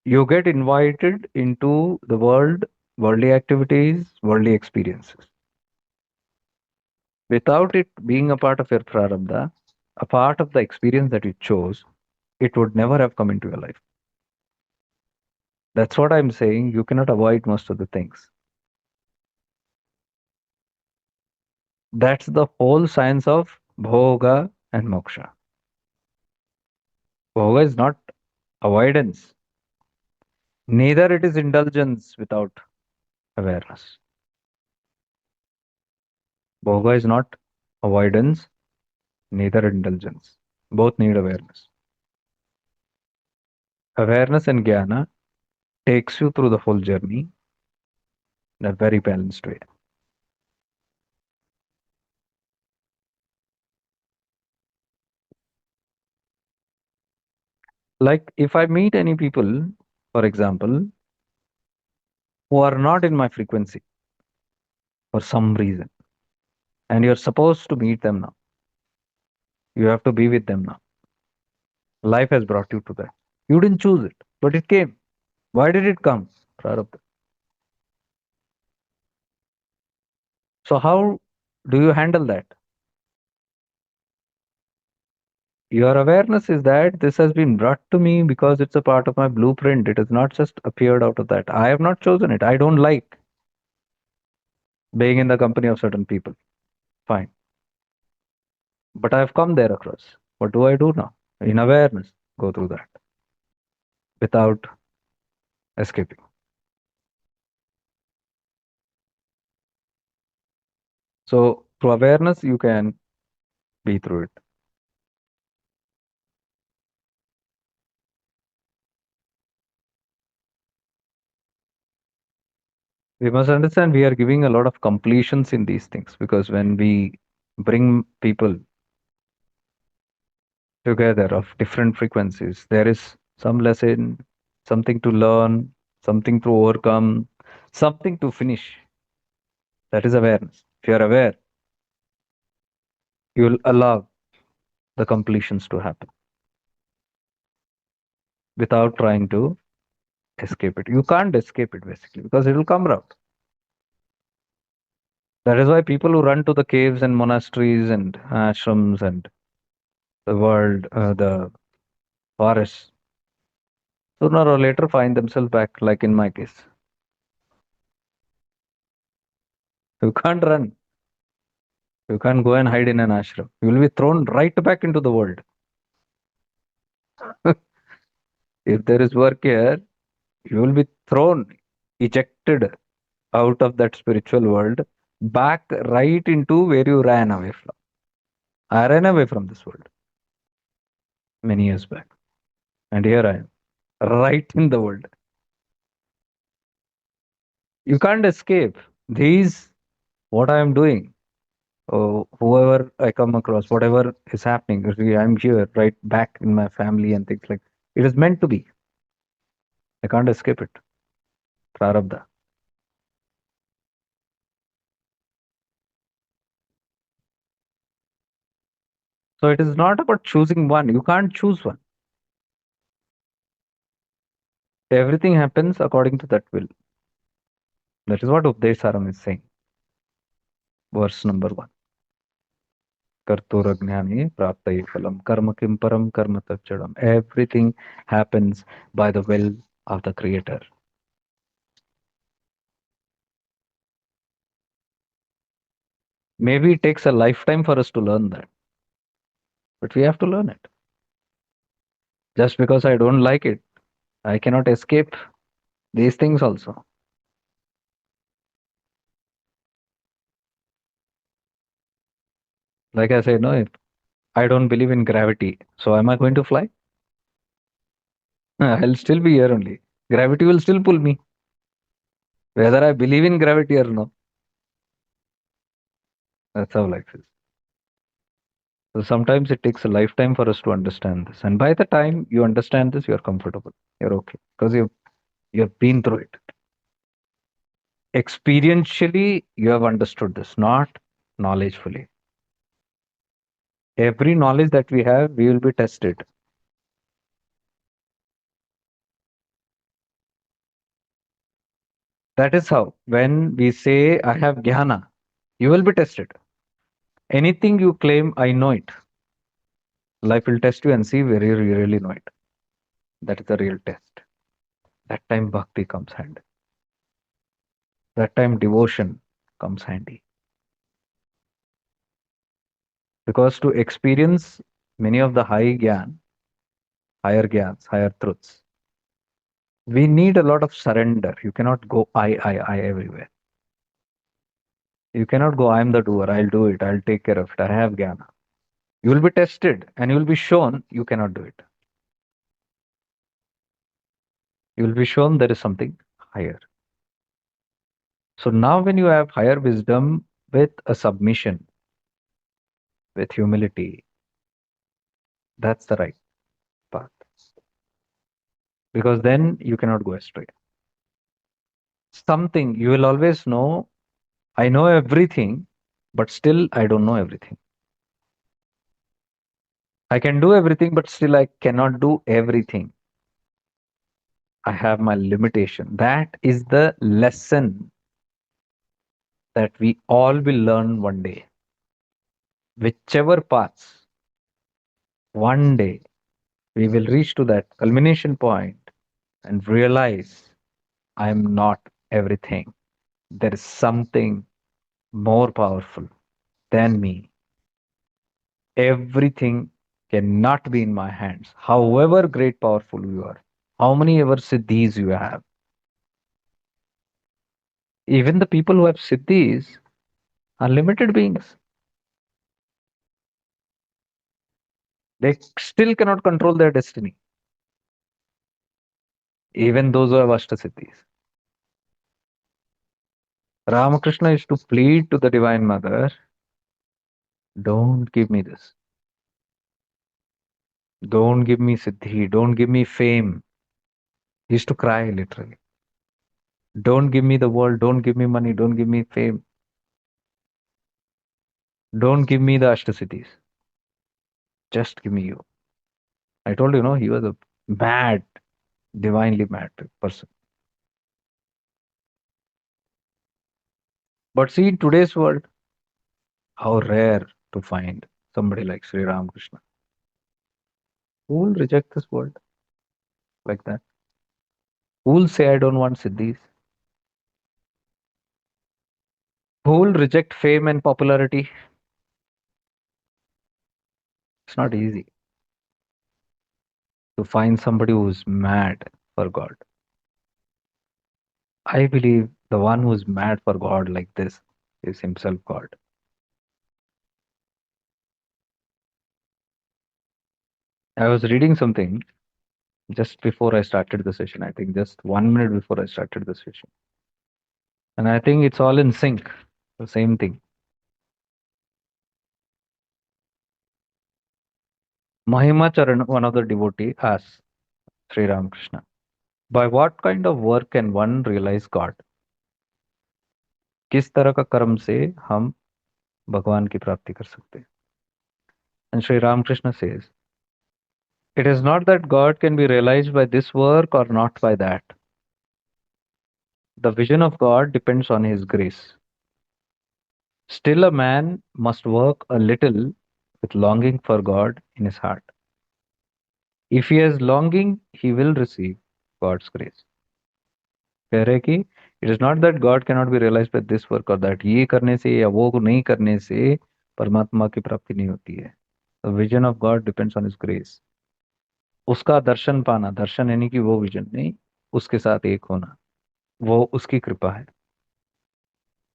A: you get invited into the world, worldly activities, worldly experiences. Without it being a part of your prarabdha, a part of the experience that you chose, it would never have come into your life. That's what I'm saying. You cannot avoid most of the things. That's the whole science of bhoga and moksha. Bhoga is not avoidance, neither it is indulgence without awareness. Bhoga is not avoidance, neither indulgence. Both need awareness. Awareness and jnana takes you through the whole journey in a very balanced way. Like if I meet any people, for example, who are not in my frequency for some reason, and you're supposed to meet them now, you have to be with them now. Life has brought you to that. You didn't choose it, but it came. Why did it come? Prarabdha. So how do you handle that? Your awareness is that this has been brought to me because it's a part of my blueprint. It has not just appeared out of that. I have not chosen it. I don't like being in the company of certain people. Fine. But I've come there across. What do I do now? In awareness, go through that without escaping. So through awareness, you can be through it. We must understand we are giving a lot of completions in these things because when we bring people together of different frequencies, there is some lesson, something to learn, something to overcome, something to finish. That is awareness. If you are aware, you will allow the completions to happen without trying to escape it. You can't escape it basically because it will come out. That is why people who run to the caves and monasteries and ashrams and the world, the forests, sooner or later find themselves back, like in my case. You can't run. You can't go and hide in an ashram. You will be thrown right back into the world. If there is work here, you will be thrown, ejected out of that spiritual world, back right into where you ran away from. I ran away from this world many years back. And here I am, right in the world. You can't escape. These, what I am doing, whoever I come across, whatever is happening, I'm here, right back in my family and things like it is meant to be. I can't escape it. Prarabdha. So it is not about choosing one. You can't choose one. Everything happens according to that will. That is what Updesaram is saying. Verse number 1. Karturajnani praptaye phalam karma kim param karma tatchadam. Everything happens by the will of the Creator. Maybe it takes a lifetime for us to learn that, but we have to learn it. Just because I don't like it, I cannot escape these things also. Like I say, no, if I don't believe in gravity, so am I going to fly? I'll still be here only. Gravity will still pull me, whether I believe in gravity or no. That's how life is. So sometimes it takes a lifetime for us to understand this. And by the time you understand this, you're comfortable. You're okay. Because you've been through it. Experientially, you have understood this, not knowledgefully. Every knowledge that we have, we will be tested. That is how, when we say, I have jnana, you will be tested. Anything you claim, I know it. Life will test you and see whether you really know it. That is the real test. That time bhakti comes handy. That time devotion comes handy. Because to experience many of the higher gyans, higher truths, we need a lot of surrender. You cannot go I everywhere. You cannot go, I'm the doer, I'll do it, I'll take care of it, I have jnana. You will be tested and you will be shown you cannot do it. You will be shown there is something higher. So now, when you have higher wisdom with a submission, with humility, that's the right path. Because then you cannot go astray. Something you will always know, I know everything, but still I don't know everything. I can do everything, but still I cannot do everything. I have my limitation. That is the lesson that we all will learn one day. Whichever paths, one day we will reach to that culmination point and realize I am not everything. There is something more powerful than me. Everything cannot be in my hands. However great, powerful you are, how many ever siddhis you have, even the people who have siddhis are limited beings. They still cannot control their destiny, even those who have ashtasiddhis. Ramakrishna used to plead to the Divine Mother, don't give me this. Don't give me siddhi. Don't give me fame. He used to cry literally. Don't give me the world. Don't give me money. Don't give me fame. Don't give me the ashtasiddhis. Just give me you. I told you, no, he was a mad, divinely mad person. But see, in today's world, how rare to find somebody like Sri Ramakrishna. Who will reject this world like that? Who will say, I don't want siddhis? Who will reject fame and popularity? It's not easy to find somebody who's mad for God. I believe the one who's mad for God like this is himself God. I was reading something just before I started the session. I think just 1 minute before I started the session. And I think it's all in sync. The same thing. Mahimacharan, one of the devotee, asks Sri Ramakrishna, by what kind of work can one realize God? किस तरह का कर्म से हम भगवान की प्राप्ति कर सकते हैं? And Sri Ramakrishna says, it is not that God can be realized by this work or not by that. The vision of God depends on his grace. Still, a man must work a little with longing for God in his heart. If he has longing, he will receive God's grace. कह रहे कि it is not that God cannot be realized by this work or that. ये करने से या वो नहीं करने से परमात्मा की प्राप्ति नहीं होती है. The vision of God depends on his grace. उसका दर्शन पाना, दर्शन यानी कि वो विजन नहीं, उसके साथ एक होना, वो उसकी कृपा है,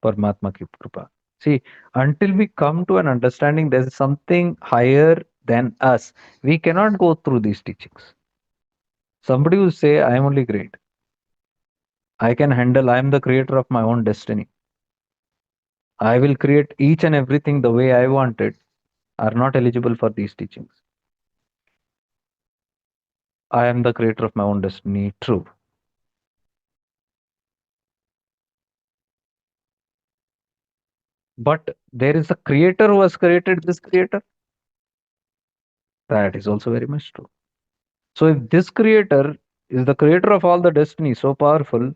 A: परमात्मा की कृपा. See, until we come to an understanding there is something higher than us, we cannot go through these teachings. Somebody will say, I am only great. I can handle, I am the creator of my own destiny. I will create each and everything the way I want it, are not eligible for these teachings. I am the creator of my own destiny, true. But there is a creator who has created this creator. That is also very much true. So if this creator is the creator of all the destiny, so powerful,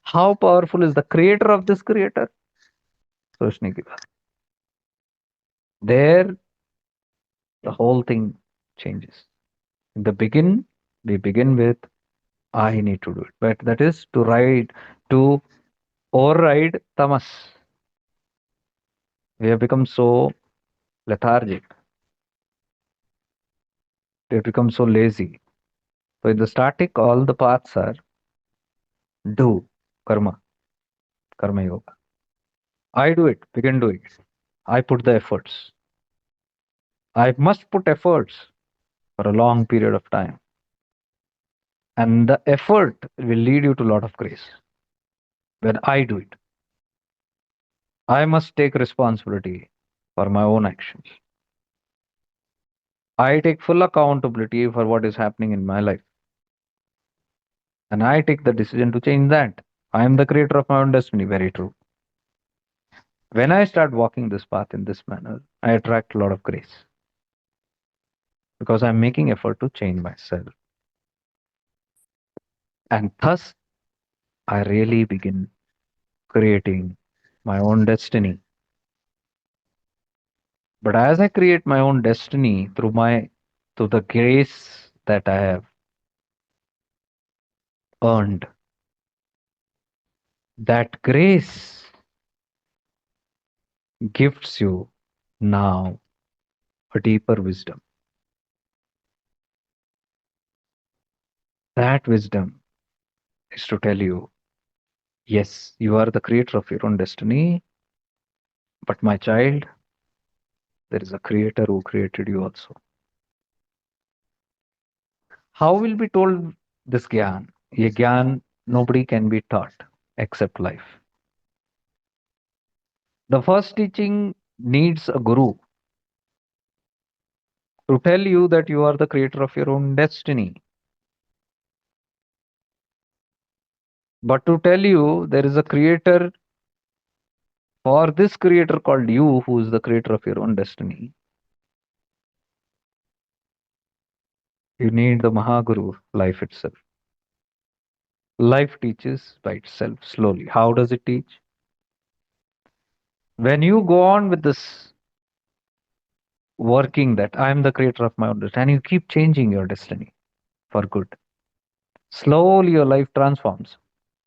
A: how powerful is the creator of this creator? सोचने की बात. There, the whole thing changes. In the begin, we begin with I need to do it, but that is to override tamas. We have become so lethargic. We have become so lazy. So in the static, all the paths are do karma, karma yoga. I do it, begin doing it. I put the efforts. I must put efforts for a long period of time. And the effort will lead you to a lot of grace. When I do it, I must take responsibility for my own actions. I take full accountability for what is happening in my life. And I take the decision to change that. I am the creator of my own destiny. Very true. When I start walking this path in this manner, I attract a lot of grace because I'm making effort to change myself. And thus, I really begin creating my own destiny. But as I create my own destiny through the grace that I have earned, that grace gifts you now a deeper wisdom. That wisdom is to tell you, yes, you are the creator of your own destiny, but my child, there is a creator who created you also. How will be told this gyan? Ye gyan nobody can be taught except life. The first teaching needs a guru to tell you that you are the creator of your own destiny. But to tell you there is a creator for this creator called you, who is the creator of your own destiny, you need the Mahaguru, life itself. Life teaches by itself slowly. How does it teach? When you go on with this working that I am the creator of my own destiny, and you keep changing your destiny for good, slowly your life transforms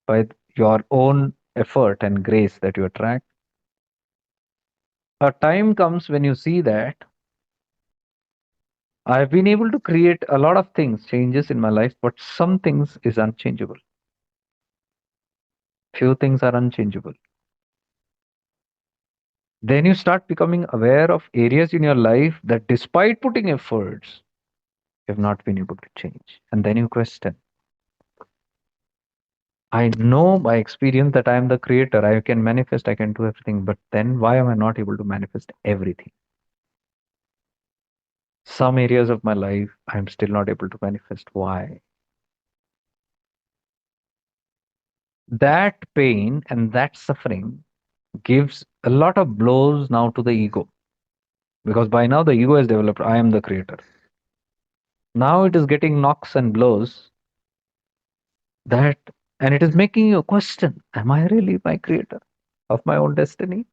A: by your own effort and grace that you attract. A time comes when you see that I've been able to create a lot of things, changes in my life, but some things is unchangeable. Few things are unchangeable. Then you start becoming aware of areas in your life that despite putting efforts, you have not been able to change. And then you question, I know by experience that I am the creator, I can manifest, I can do everything, but then why am I not able to manifest everything? Some areas of my life, I'm still not able to manifest. Why? That pain and that suffering gives a lot of blows now to the ego. Because by now the ego has developed, I am the creator. Now it is getting knocks and blows that, and it is making you question, am I really my creator of my own destiny?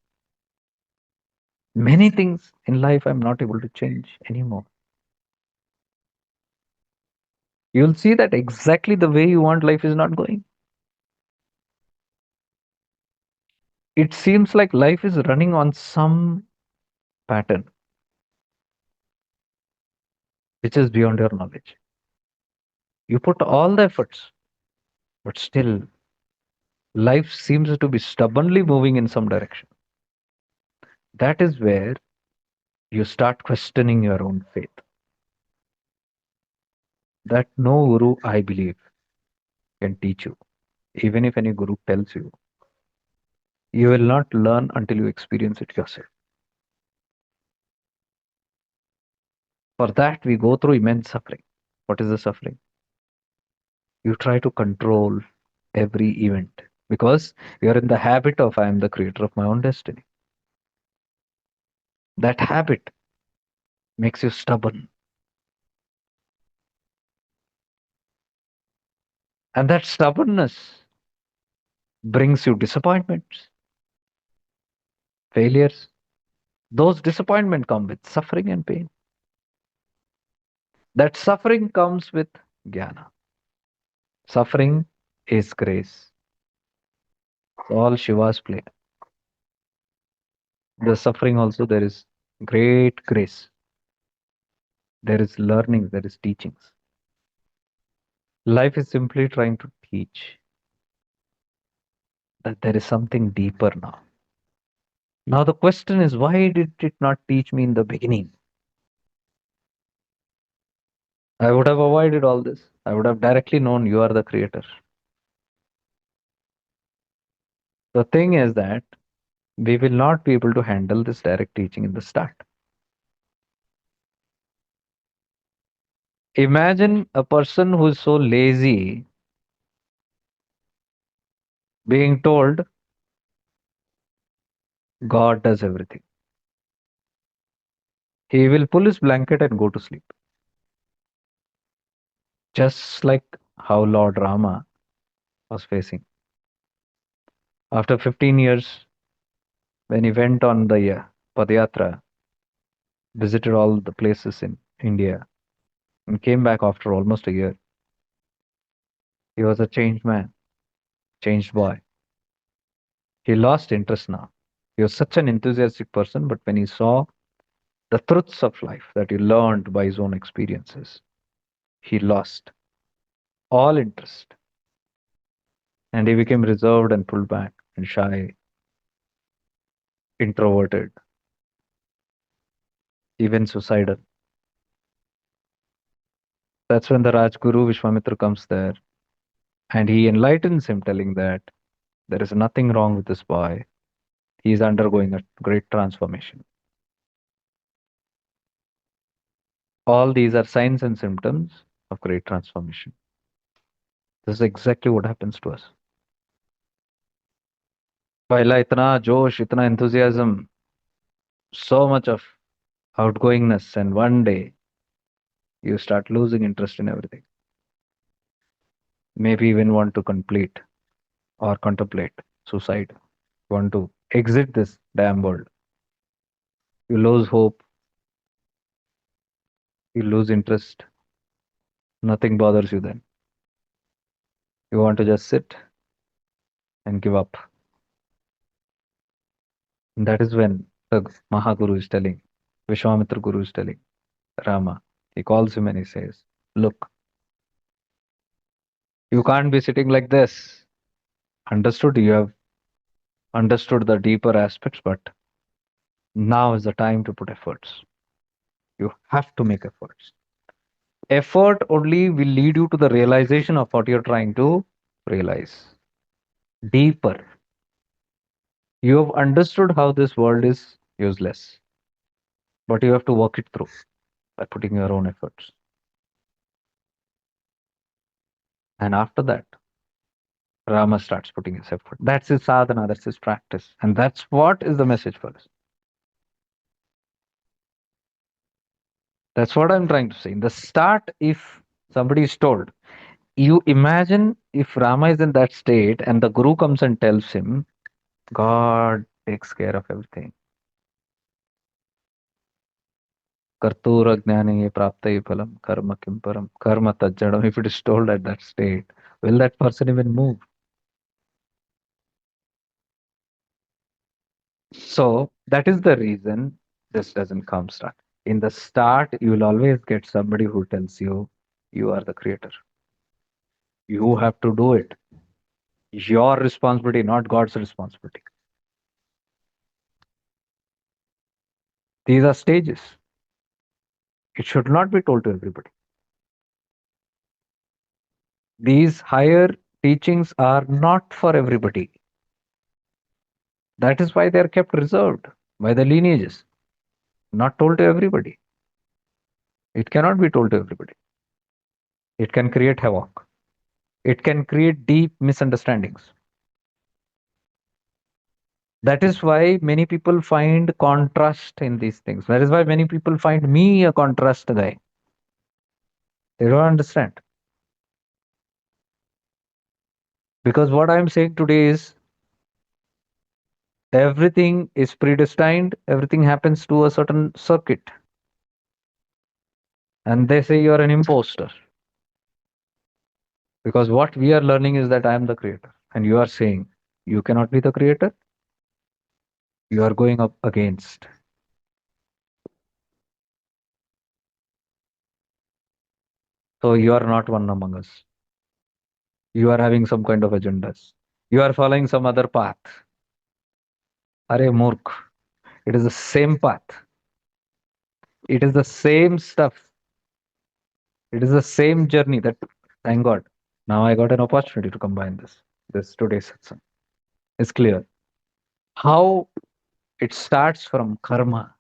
A: Many things in life I'm not able to change anymore. You'll see that exactly the way you want life is not going. It seems like life is running on some pattern which is beyond your knowledge. You put all the efforts, but still life seems to be stubbornly moving in some direction. That is where you start questioning your own faith. That no guru, I believe, can teach you. Even if any guru tells you will not learn until you experience it yourself. For that, we go through immense suffering. What is the suffering? You try to control every event because you're in the habit of I am the creator of my own destiny. That habit makes you stubborn. And that stubbornness brings you disappointments, failures. Those disappointments come with suffering and pain. That suffering comes with jnana. Suffering is grace. All Shiva's play. The suffering also, there is great grace. There is learning, there is teachings. Life is simply trying to teach that there is something deeper now. Now, the question is, why did it not teach me in the beginning? I would have avoided all this. I would have directly known you are the creator. The thing is that we will not be able to handle this direct teaching in the start. Imagine a person who is so lazy being told God does everything. He will pull his blanket and go to sleep. Just like how Lord Rama was facing. After 15 years, when he went on the Padayatra, visited all the places in India, and came back after almost a year, he was a changed man, changed boy. He lost interest now. He was such an enthusiastic person, but when he saw the truths of life that he learned by his own experiences. He lost all interest and he became reserved and pulled back and shy, introverted, even suicidal. That's when the Rajguru Vishwamitra comes there and he enlightens him, telling that there is nothing wrong with this boy. He is undergoing a great transformation. All these are signs and symptoms of great transformation. This is exactly what happens to us. पहला इतना जोश, इतना enthusiasm, so much of outgoingness, and one day you start losing interest in everything. Maybe even want to complete or contemplate suicide. Want to exit this damn world. You lose hope, you lose interest. Nothing bothers you then. You want to just sit and give up. And that is when the Mahaguru is telling, Vishwamitra Guru is telling Rama. He calls him and he says, look, you can't be sitting like this. Understood? You have understood the deeper aspects, but now is the time to put efforts. You have to make efforts. Effort only will lead you to the realization of what you're trying to realize. Deeper. You have understood how this world is useless, but you have to work it through by putting your own efforts. And after that, Rama starts putting his effort. That's his sadhana, that's his practice. And that's what is the message for us. That's what I'm trying to say. In the start, if somebody is told, you imagine if Rama is in that state and the Guru comes and tells him, God takes care of everything. Kartura jnani praptai phalam karma kim param karma tajjadam. If it is told at that state, will that person even move? So that is the reason this doesn't come start. In the start, you will always get somebody who tells you, you are the creator. You have to do it. Your responsibility, not God's responsibility. These are stages. It should not be told to everybody. These higher teachings are not for everybody. That is why they are kept reserved by the lineages, not told to everybody. It cannot be told to everybody. It can create havoc. It can create deep misunderstandings. That is why many people find contrast in these things. That is why many people find me a contrast guy. They don't understand. Because what I'm saying today is everything is predestined, everything happens to a certain circuit. And they say you're an imposter. Because what we are learning is that I am the creator. And you are saying you cannot be the creator. You are going up against. So you are not one among us. You are having some kind of agendas. You are following some other path. Are Murk. It is the same path. It is the same stuff. It is the same journey that, thank God, now I got an opportunity to combine this. This today's satsang is clear. How it starts from karma.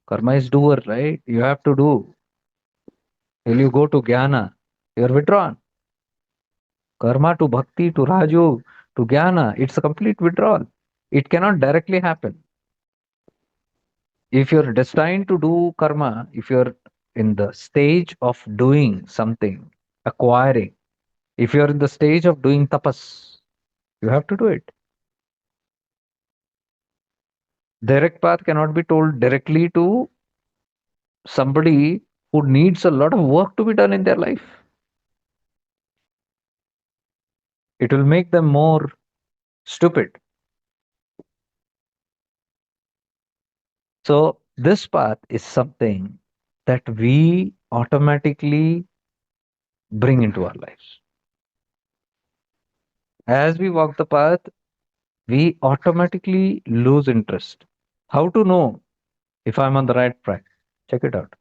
A: Karma is doer, right? You have to do. Till you go to jnana, you are withdrawn. Karma to bhakti to raju to jnana, it's a complete withdrawal. It cannot directly happen. If you're destined to do karma, if you're in the stage of doing something, acquiring, if you're in the stage of doing tapas, you have to do it. Direct path cannot be told directly to somebody who needs a lot of work to be done in their life. It will make them more stupid. So This path is something that we automatically bring into our lives. As we walk the path, we automatically lose interest. How to know if I'm on the right track? Check it out.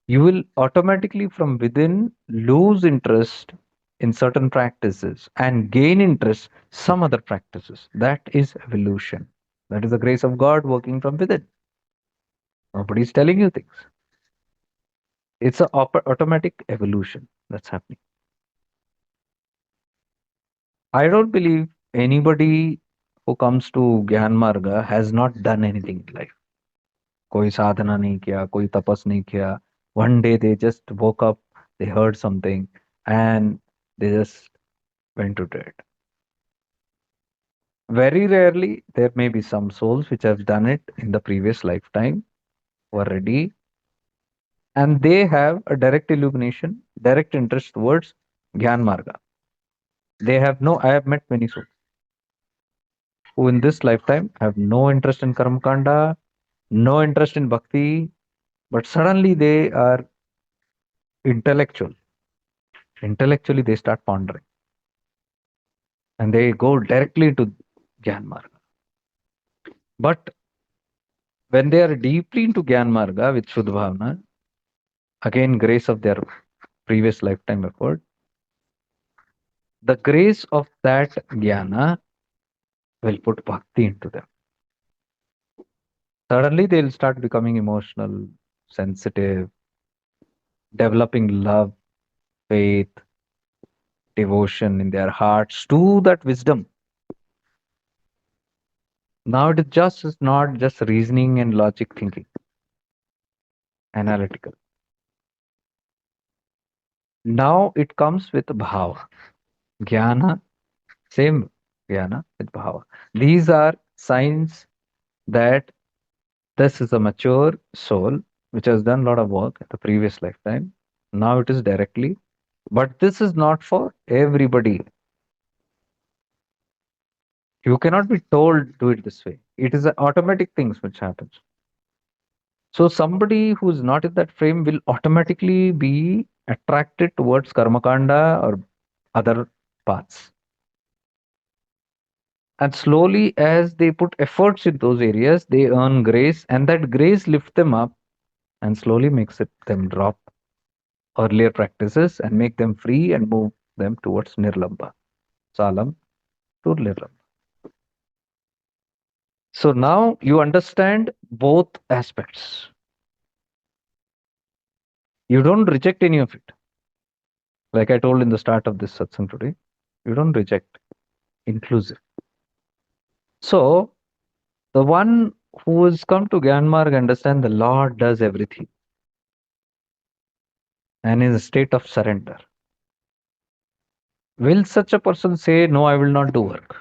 A: You will automatically from within lose interest in certain practices and gain interest some other practices. That is evolution. That is the grace of God working from within. Nobody is telling you things. It's a automatic evolution that's happening. I don't believe anybody who comes to Gyan Marga has not done anything in life. कोई साधना नहीं किया, कोई तपस नहीं किया. One day they just woke up, they heard something, and they just went to it. Very rarely, there may be some souls which have done it in the previous lifetime, who are ready, and they have a direct illumination, direct interest towards Gyan Marga. They have no, I have met many souls who in this lifetime have no interest in Karma Kanda, no interest in Bhakti, but suddenly they are intellectual. Intellectually, they start pondering and they go directly to Gyan Marga. But when they are deeply into Gyan Marga with Shuddha Bhavana, again, grace of their previous lifetime effort, the grace of that Jnana will put Bhakti into them. Suddenly, they'll start becoming emotional, sensitive, developing love, faith, devotion in their hearts to that wisdom. Now it just is not just reasoning and logic thinking, analytical. Now it comes with bhava. Jnana, same jnana with bhava. These are signs that this is a mature soul which has done a lot of work in the previous lifetime. Now it is directly, but this is not for everybody. You cannot be told do it this way. It is an automatic things which happens. So somebody who is not in that frame will automatically be attracted towards karmakanda or other paths. And slowly, as they put efforts in those areas, they earn grace, and that grace lifts them up and slowly makes it them drop earlier practices and make them free and move them towards nirlamba, salam to nirlamba. So now you understand both aspects. You don't reject any of it. Like I told in the start of this satsang today, you don't reject, inclusive. So the one who has come to Gyanmarg understand the Lord does everything and is a state of surrender. Will such a person say, no, I will not do work?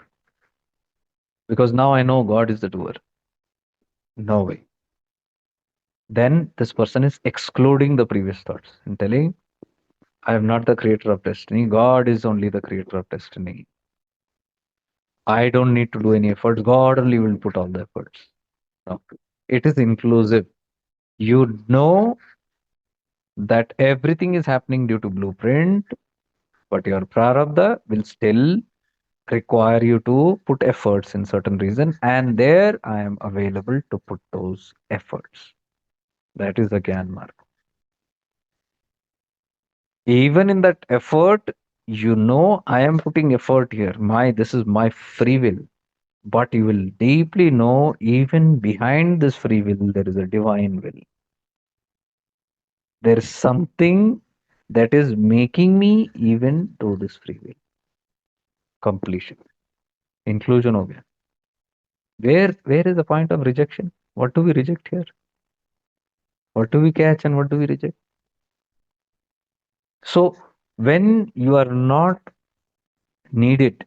A: Because now I know God is the doer. No way. Then this person is excluding the previous thoughts and telling, I am not the creator of destiny. God is only the creator of destiny. I don't need to do any efforts. God only will put all the efforts. No. It is inclusive. You know that everything is happening due to blueprint, but your prarabdha will still require you to put efforts in certain reason, and there I am available to put those efforts. That is the Gyan mark. Even in that effort, you know I am putting effort here. My this is my free will. But you will deeply know even behind this free will there is a divine will. There is something that is making me even do this free will. Completion. Inclusion हो गया. Where is the point of rejection? What do we reject here? What do we catch and what do we reject? So when you are not needed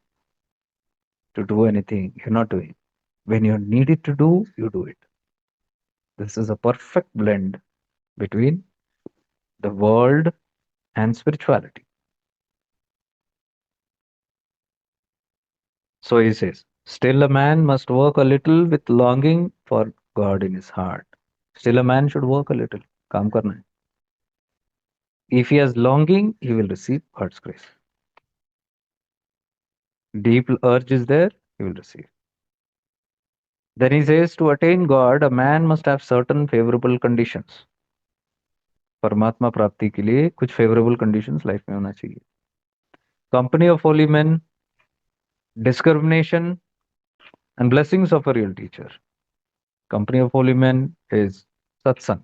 A: to do anything, you're not doing. When you're needed to do, you do it. This is a perfect blend between the world and spirituality. So he says, still a man must work a little with longing for God in his heart. Still, a man should work a little. काम करना है. If he has longing, he will receive God's grace. Deep urge is there, he will receive. Then he says to attain God, a man must have certain favorable conditions. परमात्मा प्राप्ति के लिए कुछ favorable conditions life में होना चाहिए. Company of holy men, discrimination, and blessings of a real teacher. Company of holy men is satsang.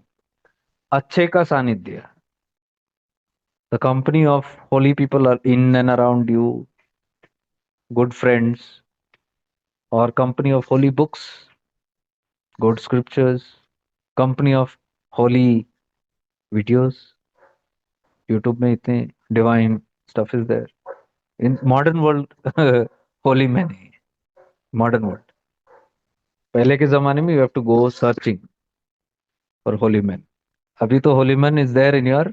A: अच्छे का सानिध्य. The company of holy people are in and around you, good friends, or company of holy books, good scriptures, company of holy videos. YouTube में इतने divine stuff is there. In modern world, holy men है. Modern world. पहले के जमाने में you have to go searching for holy men. अभी तो holy man is there in your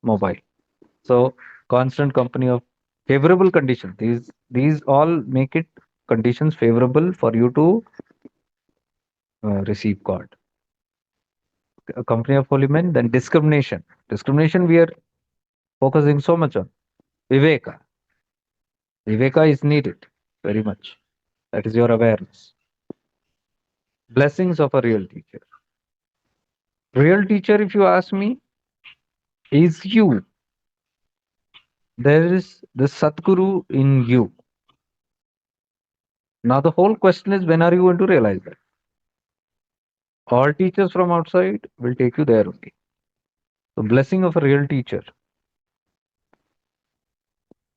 A: mobile. So constant company of favorable conditions. These all make it conditions favorable for you to receive God. A company of holy men, then discrimination. Discrimination we are focusing so much on. Viveka. Viveka is needed very much. That is your awareness. Blessings of a real teacher. Real teacher, if you ask me, is you. There is the Satguru in you. Now the whole question is, when are you going to realize that? All teachers from outside will take you there only. The blessing of a real teacher.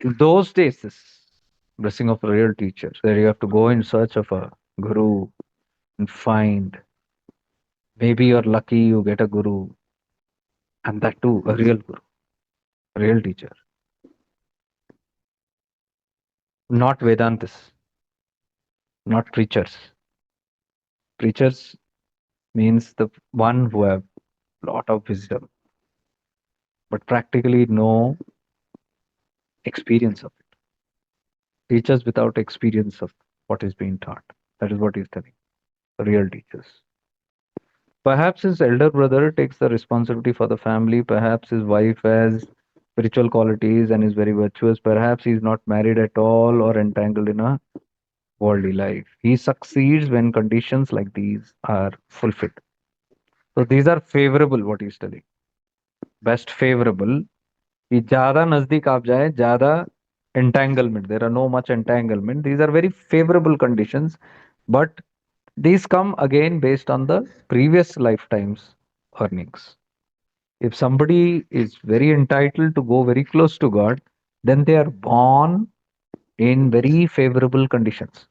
A: In those days, this blessing of a real teacher, where you have to go in search of a guru and find. Maybe you're lucky you get a guru, and that too, a real guru, a real teacher. Not Vedantis, not preachers. Preachers means the one who have lot of wisdom, but practically no experience of it. Teachers without experience of what is being taught. That is what he's telling. Real teachers. Perhaps his elder brother takes the responsibility for the family. Perhaps his wife has spiritual qualities and is very virtuous. Perhaps he is not married at all or entangled in a worldly life. He succeeds when conditions like these are fulfilled. So these are favorable, what he's telling. Best favorable. कि ज़्यादा नजदीक आप जाए ज़्यादा entanglement, there are no much entanglement, these are very favorable conditions, but these come again based on the previous lifetimes earnings. If somebody is very entitled to go very close to God, then they are born in very favorable conditions.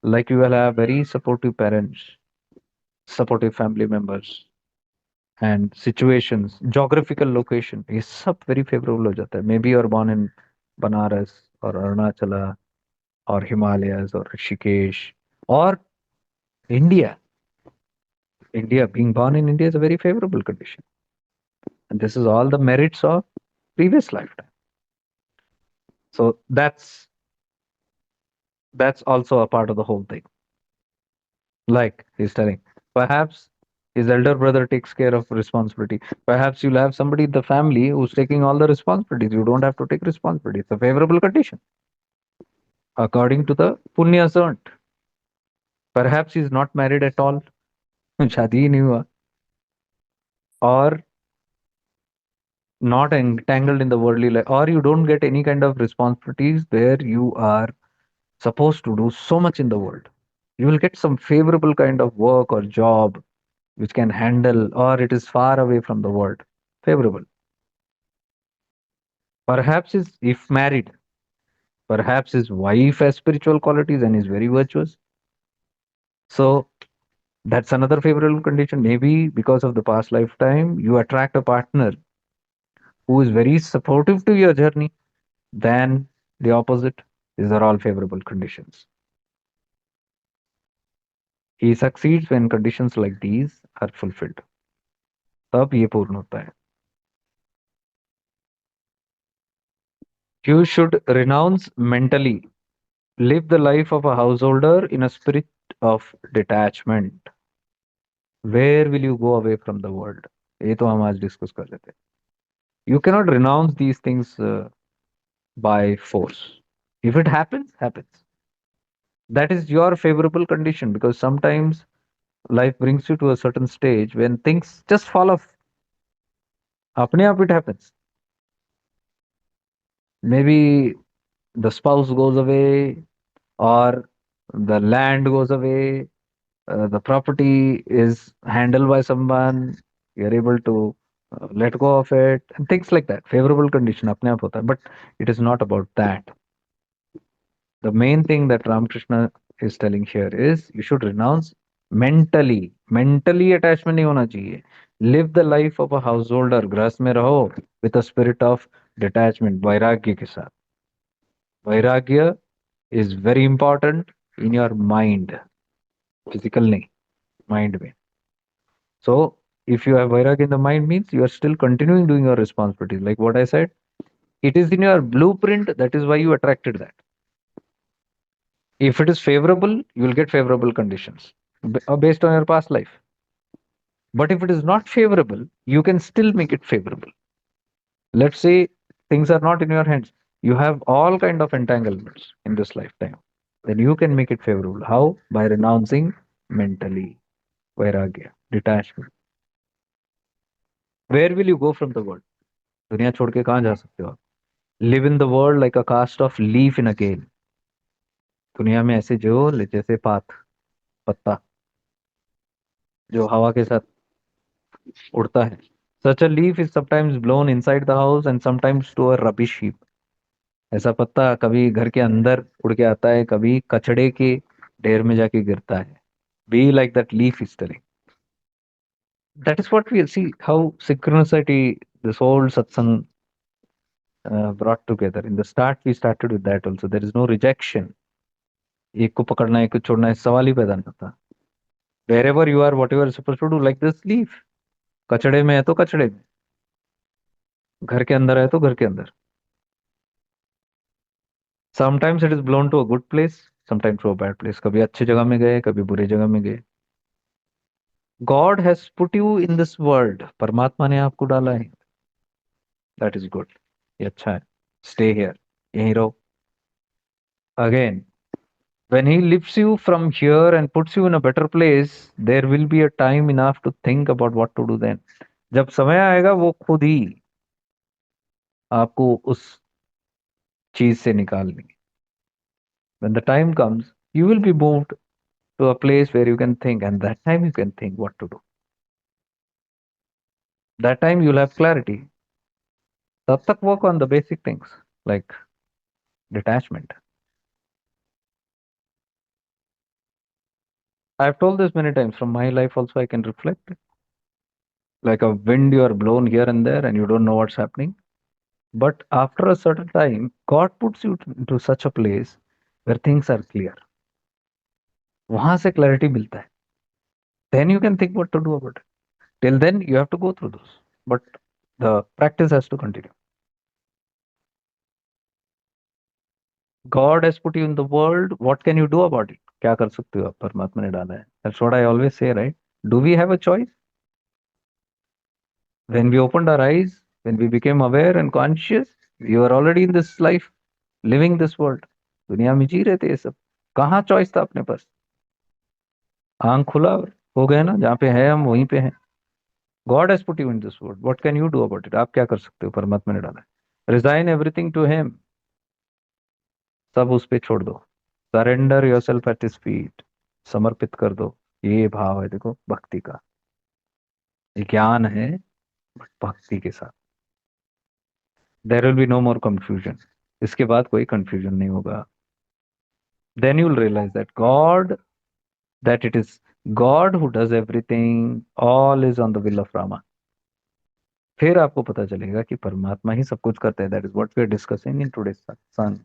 A: Like you will have very supportive parents, supportive family members, and situations, geographical location, ये सब very favorable हो जाता है. Maybe you are born in Banaras or Arunachala or Himalayas or Rishikesh or India. India, being born in India is a very favorable condition. And this is all the merits of previous lifetime. So that's also a part of the whole thing. Like he's telling, perhaps his elder brother takes care of responsibility. Perhaps you'll have somebody in the family who's taking all the responsibilities. You don't have to take responsibility. It's a favorable condition according to the punyas earned. Perhaps he's not married at all. शादी ही नहीं हुआ. Or not entangled in the worldly life, or you don't get any kind of responsibilities where you are supposed to do so much in the world. You will get some favorable kind of work or job which can handle, or it is far away from the world. Favorable. Perhaps is if married, perhaps his wife has spiritual qualities and is very virtuous. So that's another favorable condition. Maybe because of the past lifetime, you attract a partner who is very supportive to your journey. Then the opposite. These are all favorable conditions. He succeeds when conditions like these are fulfilled. तब ये पूर्ण होता है. You should renounce mentally. Live the life of a householder in a spirit of detachment. Where will you go away from the world? ये तो हम आज discuss कर लेते हैं. You cannot renounce these things by force. If it happens, happens. That is your favorable condition, because sometimes life brings you to a certain stage when things just fall off. अपने आप it happens. Maybe the spouse goes away, or the land goes away, the property is handled by someone, you're able to let go of it, and things like that. Favorable condition अपने आप होता है, but it is not about that. The main thing that Ramakrishna is telling here is you should renounce mentally. Mentally attachment नहीं होना चाहिए. Live the life of a householder. गृहस्थ में रहो with a spirit of detachment, वैराग्य के साथ. वैराग्य is very important in your mind. Physical नहीं, mind में. So if you have vairagya in the mind, means you are still continuing doing your responsibilities. Like what I said, it is in your blueprint. That is why you attracted that. If it is favorable, you will get favorable conditions based on your past life. But if it is not favorable, you can still make it favorable. Let's say things are not in your hands. You have all kind of entanglements in this lifetime. Then you can make it favorable. How? By renouncing mentally. Vairagya, detachment. Where will you go from the world? दुनिया छोड़ के कहाँ जा सकते हो आप? Live in the world like a cast of leaf in a gale. दुनिया में ऐसे जो जैसे पत्ता जो हवा के साथ उड़ता है. Such a leaf is sometimes blown inside the house and sometimes to a rubbish heap. ऐसा पत्ता कभी घर के अंदर उड़ के आता है, कभी कचड़े के ढेर में जाके गिरता है. Be like that leaf is telling. That is what we see how synchronicity, this whole satsang brought together. In the start, we started with that also. There is no rejection. एक को पकड़ना एक को छोड़ना, इस सवाल ही पैदा नहीं होता. Wherever you are, whatever you're supposed to do, like this leaf. कचड़े में है तो कचड़े में, घर के अंदर है तो घर के अंदर. Sometimes it is blown to a good place, sometimes to a bad place. कभी अच्छी जगह में गए, कभी बुरी जगह में गए. God has put you in this world. परमात्मा ने आपको डाला है. That is good. ये अच्छा है. Stay here. यहीं रहो. Again, when he lifts you from here and puts you in a better place, there will be a time enough to think about what to do then. जब समय आएगा वो खुद ही आपको उस चीज से निकाल लेंगे. When the time comes, you will be moved to a place where you can think, and that time you can think what to do. That time you'll have clarity. तब तक work on the basic things like detachment. I've told this many times from my life also. I can reflect. Like a wind, you are blown here and there, and you don't know what's happening. But after a certain time, God puts you into such a place where things are clear. वहां से clarity मिलता है. Then you can think what to do about it. Till then, you have to go through those. But the practice has to continue. God has put you in the world. What can you do about it? क्या कर सकते हो आप? परमात्मा ने डाला है. That's what I always say, right? Do we have a choice? When we opened our eyes, when we became aware and conscious, we were already in this life, living this world. दुनिया में जी रहे थे ये सब. कहाँ choice था अपने पास? आंख खुला हो गए ना, जहाँ पे है हम वहीं पे हैं. God has put you in this world. What can you do about it? आप क्या कर सकते हो? परमात्मा ने डाला है. Resign everything to him. सब उस पे छोड़ दो. Surrender yourself at his feet. समर्पित कर दो. ये भाव है, देखो, भक्ति का. ये ज्ञान है, बट भक्ति के साथ. There will be no more confusion. इसके बाद कोई कंफ्यूजन नहीं होगा. Then you will realise that God, that it is God who does everything, all is on the will of Rama. फिर आपको पता चलेगा कि परमात्मा ही सब कुछ करते हैं. That is what we are discussing in today's satsang.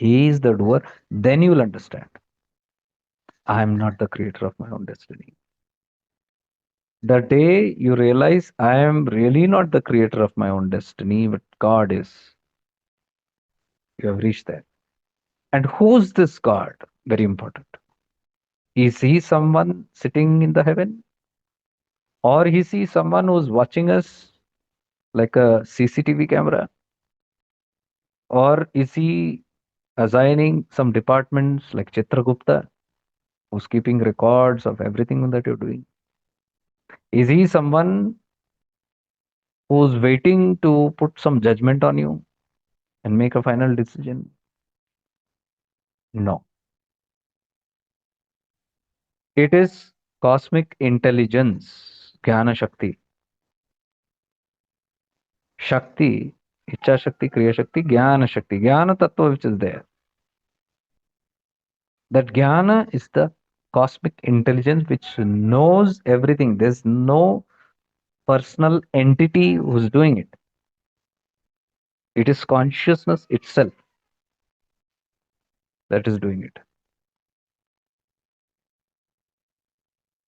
A: He is the doer. Then you will understand. I am not the creator of my own destiny. The day you realize I am really not the creator of my own destiny, but God is, you have reached there. And who's this God? Very important. Is he someone sitting in the heaven? Or he sees someone who's watching us like a CCTV camera? Or is he assigning some departments like Chitragupta, who's keeping records of everything that you're doing? Is he someone who's waiting to put some judgment on you and make a final decision? No. It is cosmic intelligence, Jnana Shakti. Shakti, Icha Shakti, Kriya Shakti, Jnana Shakti, Jnana Tattva which is there. That Jnana is the cosmic intelligence which knows everything. There's no personal entity who's doing it. It is consciousness itself that is doing it.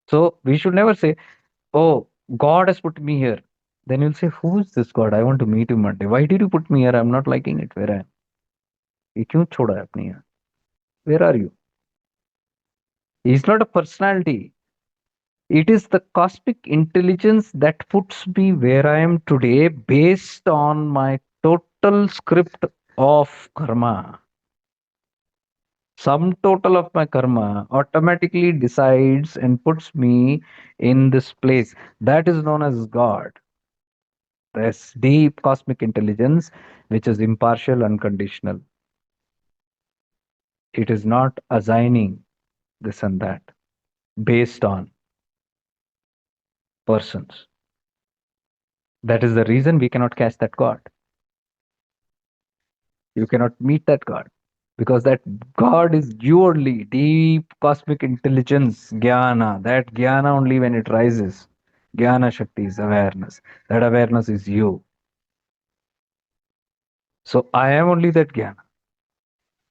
A: So we should never say, "Oh, God has put me here." Then you'll say, "Who's this God? I want to meet him one day. Why did you put me here? I'm not liking it where I am. ये क्यों छोड़ा है अपने यहाँ? Where are you?" He's not a personality. It is the cosmic intelligence that puts me where I am today based on my total script of karma. Sum total of my karma automatically decides and puts me in this place. That is known as God. This deep cosmic intelligence, which is impartial, unconditional. It is not assigning this and that based on persons. That is the reason we cannot catch that God. You cannot meet that God because that God is you only, deep cosmic intelligence, jnana. That jnana only when it rises. Jnana Shakti is awareness. That awareness is you. So I am only that jnana.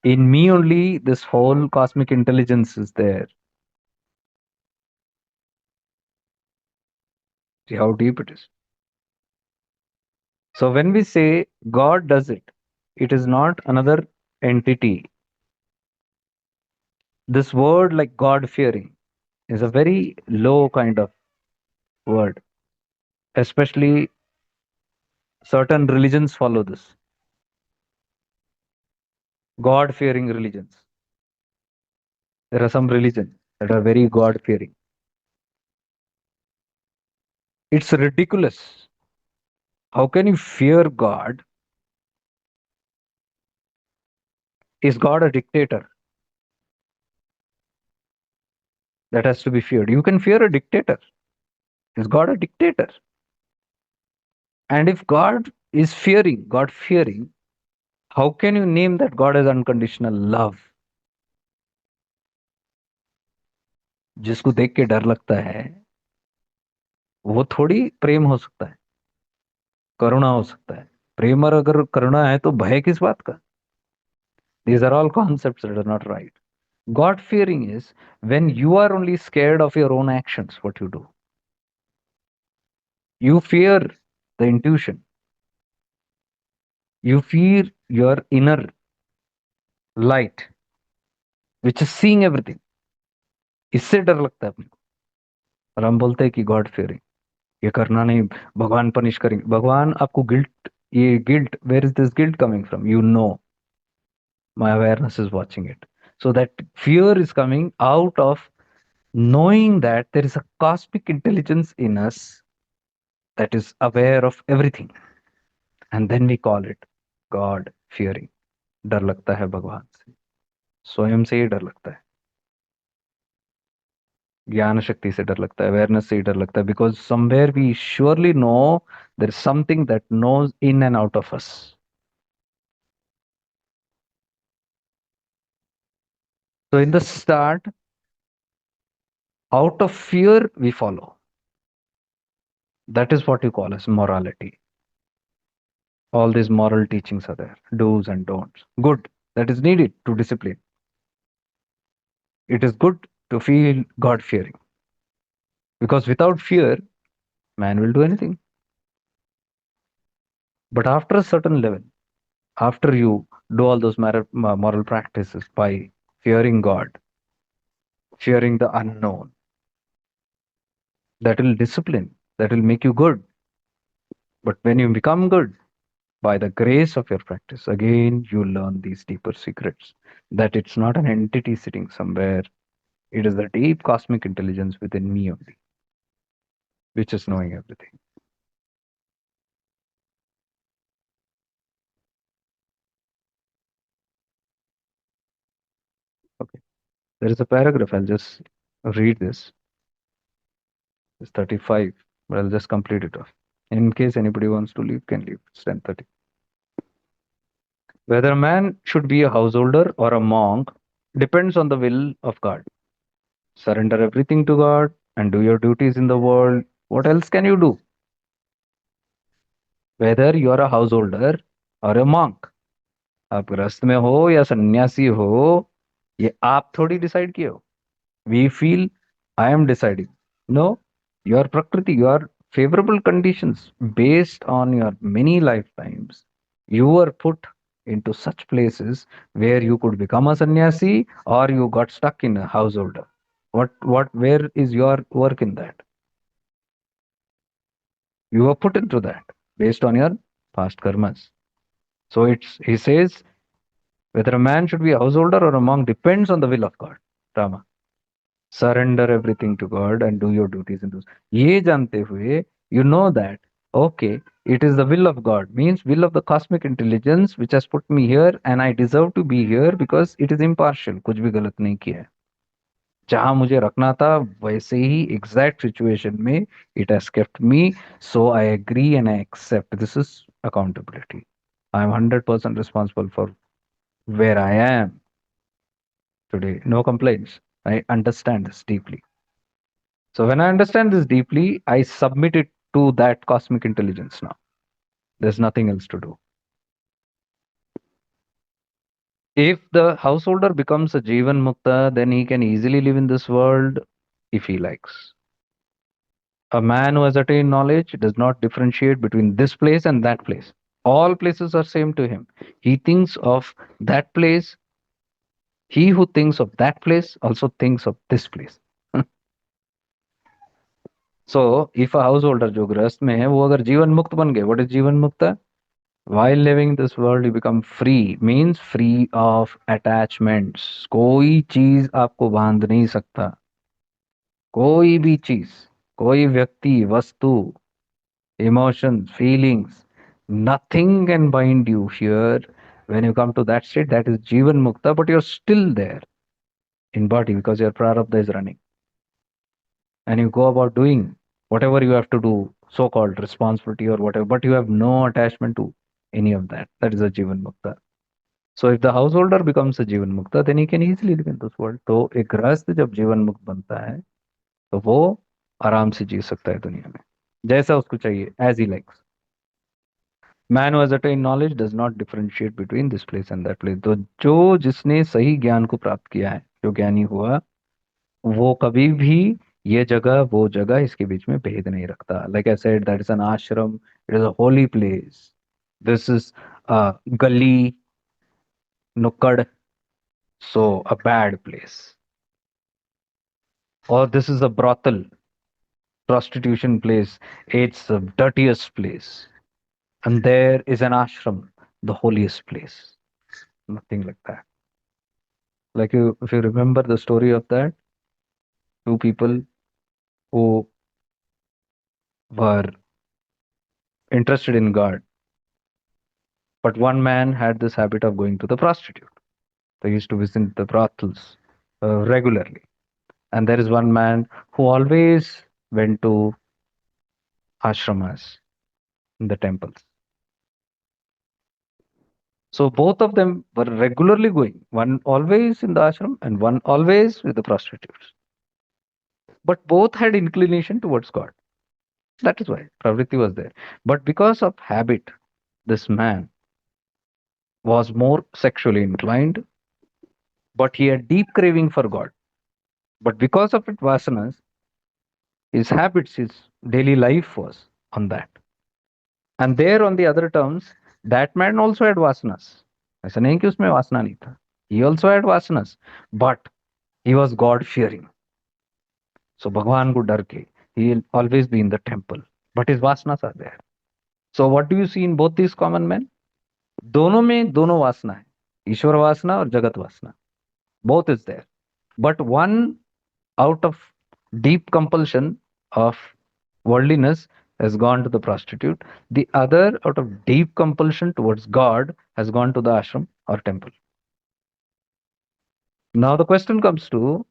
A: In me only, this whole cosmic intelligence is there. See how deep it is. So when we say God does it, it is not another entity. This word like God fearing is a very low kind of word. Especially certain religions follow this. God fearing religions. There are some religions that are very God fearing. It's ridiculous. How can you fear God? Is God a dictator that has to be feared? You can fear a dictator. Is God a dictator? And if God is fearing, God fearing, how can you name that God as unconditional love? जिसको देख के डर लगता है वो थोड़ी प्रेम हो सकता है, करुणा हो सकता है। प्रेम और अगर करुणा है तो भय किस बात का? These are all concepts that are not right. God fearing is when you are only scared of your own actions, what you do. You fear the intuition. You fear your inner light, which is seeing everything. इससे डर लगता है अपने को। और हम बोलते हैं कि गॉड fearing, ये करना नहीं, भगवान पनिश करेंगे। भगवान आपको गिल्ट, ये guilt, where is this guilt coming from? You know my awareness is watching it. So that fear is coming out of knowing that there is a cosmic intelligence in us that is aware of everything. And then we call it God fearing. डर लगता है भगवान से, स्वयं से ही डर लगता है, ज्ञान शक्ति से डर लगता है, अवेयरनेस से ही डर लगता है, because somewhere we surely know there is something that knows in and out of us. So in the start, out of fear we follow. That is what you call as morality. All these moral teachings are there, do's and don'ts. Good, that is needed to discipline. It is good to feel God fearing because without fear, man will do anything. But after a certain level, after you do all those moral practices by fearing God, fearing the unknown, that will discipline, that will make you good. But when you become good, by the grace of your practice, again, you learn these deeper secrets that it's not an entity sitting somewhere, it is the deep cosmic intelligence within me only, which is knowing everything. Okay. There is a paragraph, I'll just read this. It's 35, but I'll just complete it off. In case anybody wants to leave, can leave. It's 10:30. Whether a man should be a householder or a monk depends on the will of God. Surrender everything to God and do your duties in the world. What else can you do? Whether you are a householder or a monk, आप गृहस्थ में हो या सन्यासी हो, ये आप थोड़ी डिसाइड किए हो. We feel I am deciding. No, your prakriti, your favorable conditions based on your many lifetimes, you were put into such places where you could become a sannyasi or you got stuck in a householder. Where is your work in that? You were put into that based on your past karmas. So he says, whether a man should be a householder or a monk depends on the will of God. Rama. Surrender everything to God and do your duties in those. ये जानते हुए, you know that, okay, it is the will of God, means will of the cosmic intelligence which has put me here and I deserve to be here because it is impartial. कुछ भी गलत नहीं किया है. जहां मुझे रखना था वैसे ही exact situation में it has kept me, so I agree and I accept. This is accountability. I am 100% responsible for where I am today. No complaints. I understand this deeply. So when I understand this deeply, I submit it to that cosmic intelligence now. There's nothing else to do. If the householder becomes a Jeevanmukta, then he can easily live in this world if he likes. A man who has attained knowledge does not differentiate between this place and that place. All places are same to him. He thinks of that place. He who thinks of that place also thinks of this place. So if a householder जो गृहस्थ में है वो अगर जीवन मुक्त बन गए, what is जीवन मुक्ता? While living this world, you become free, means free of attachments. कोई चीज आपको बांध नहीं सकता. कोई भी चीज, कोई व्यक्ति, वस्तु, emotions, feelings, nothing can bind you here. When you come to that state, that is Jivan Mukta, but you're still there in body because your Prarabdha is running. And you go about doing whatever you have to do, so called responsibility or whatever, but you have no attachment to any of that. That is a Jivan Mukta. So if the householder becomes a जीवन मुक्त, then he can easily live in this world. तो एक गृहस्थ जब जीवन मुक्त बनता है तो वो आराम से जी सकता है दुनिया में जैसा उसको चाहिए, as he likes. Man who has attained knowledge does not differentiate between this place and that place. तो जो जिसने सही ज्ञान को प्राप्त किया है, जो ज्ञानी हुआ, वो कभी भी ये जगह वो जगह इसके बीच में भेद नहीं रखता. Like I said, that is an ashram. It is a holy place. This is a gully, nukkad, so a bad place. Or this is a brothel, prostitution place. It's the dirtiest place. And there is an ashram, the holiest place. Nothing like that. Like if you remember the story of that, two people who were interested in God, but one man had this habit of going to the prostitute. They used to visit the brothels regularly. And there is one man who always went to ashramas in the temples. So both of them were regularly going, one always in the ashram and one always with the prostitutes. But both had inclination towards God. That is why pravritti was there. But because of habit, this man was more sexually inclined, but he had deep craving for God. But because of it, vasanas, his habits, his daily life was on that. And there on the other terms, that man also had vasanas. ऐसा नहीं कि उसमें वासना नहीं था. He also had vasanas, but he was God fearing. So भगवान को डर के He'll always be in the temple, but his vasanas are there. So what do you see in both these common men? दोनों में दोनों वासना है, ईश्वर वासना और जगत वासना. Both is there, but one out of deep compulsion of worldliness has gone to the prostitute. The other, out of deep compulsion towards God, has gone to the ashram or temple. Now the question comes to,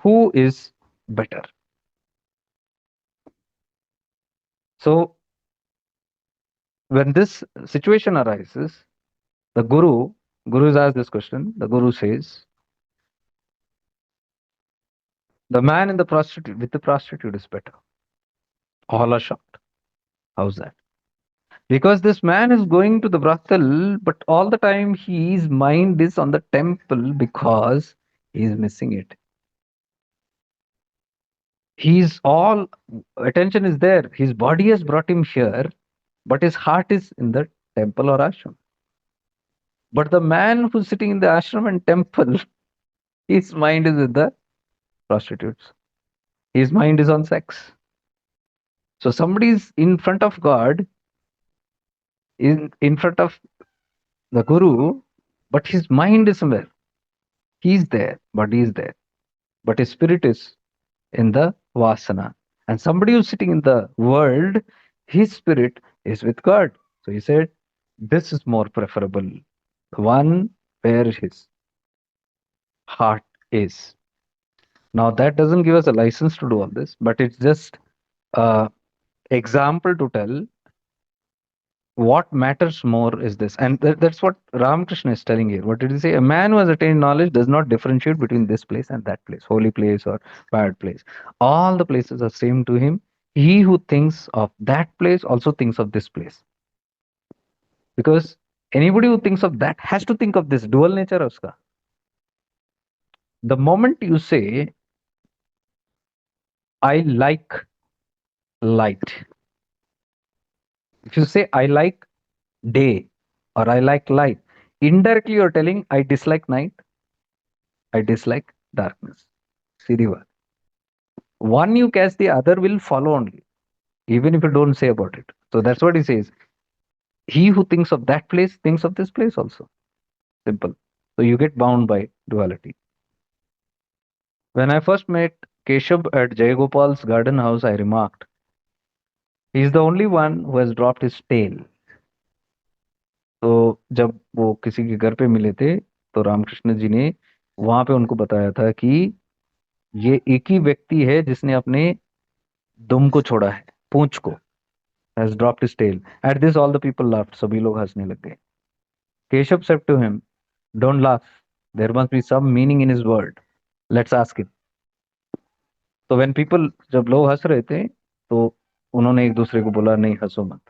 A: who is better? So when this situation arises, the guru is asked this question. The guru says, the man in the prostitute with the prostitute is better. All are shocked. How's that? Because this man is going to the brothel, but all the time his mind is on the temple because he is missing it. He's all attention is there. His body has brought him here, but his heart is in the temple or ashram. But the man who's sitting in the ashram and temple, his mind is with the prostitutes. His mind is on sex. So somebody is in front of God, in front of the guru, but his mind is somewhere. He's there, body is there, but his spirit is in the vasana. And somebody who's sitting in the world, his spirit is with God. So he said, this is more preferable. The one where his heart is. Now that doesn't give us a license to do all this, but it's just a example to tell what matters more is this. And that's what Ramakrishna is telling here. What did he say? A man who has attained knowledge does not differentiate between this place and that place, holy place or bad place. All the places are same to him. He who thinks of that place also thinks of this place. Because anybody who thinks of that has to think of this dual nature of uska. The moment you say, I like light, if you say, I like day or I like light, indirectly you're telling, I dislike night, I dislike darkness. See the word. One you catch, the other will follow only, even if you don't say about it. So that's what he says. He who thinks of that place thinks of this place also. Simple. So you get bound by duality. When I first met Keshav at Jayagopal's garden house, I remarked, he is the only one who has dropped his tail. तो जब वो किसी के घर पे मिले थे, तो रामकृष्ण जी ने वहां पे उनको बताया था कि ये एक ही व्यक्ति है जिसने अपने दुम को छोड़ा है, पूंछ को, has dropped his tail. At this, all the people laughed. सभी लोग हंसने लग गए. Keshav said to him, "Don't laugh. There must be some meaning in his word. Let's ask him." तो when people, जब लोग हंस रहे थे, तो उन्होंने एक दूसरे को बोला, नहीं हंसो मत.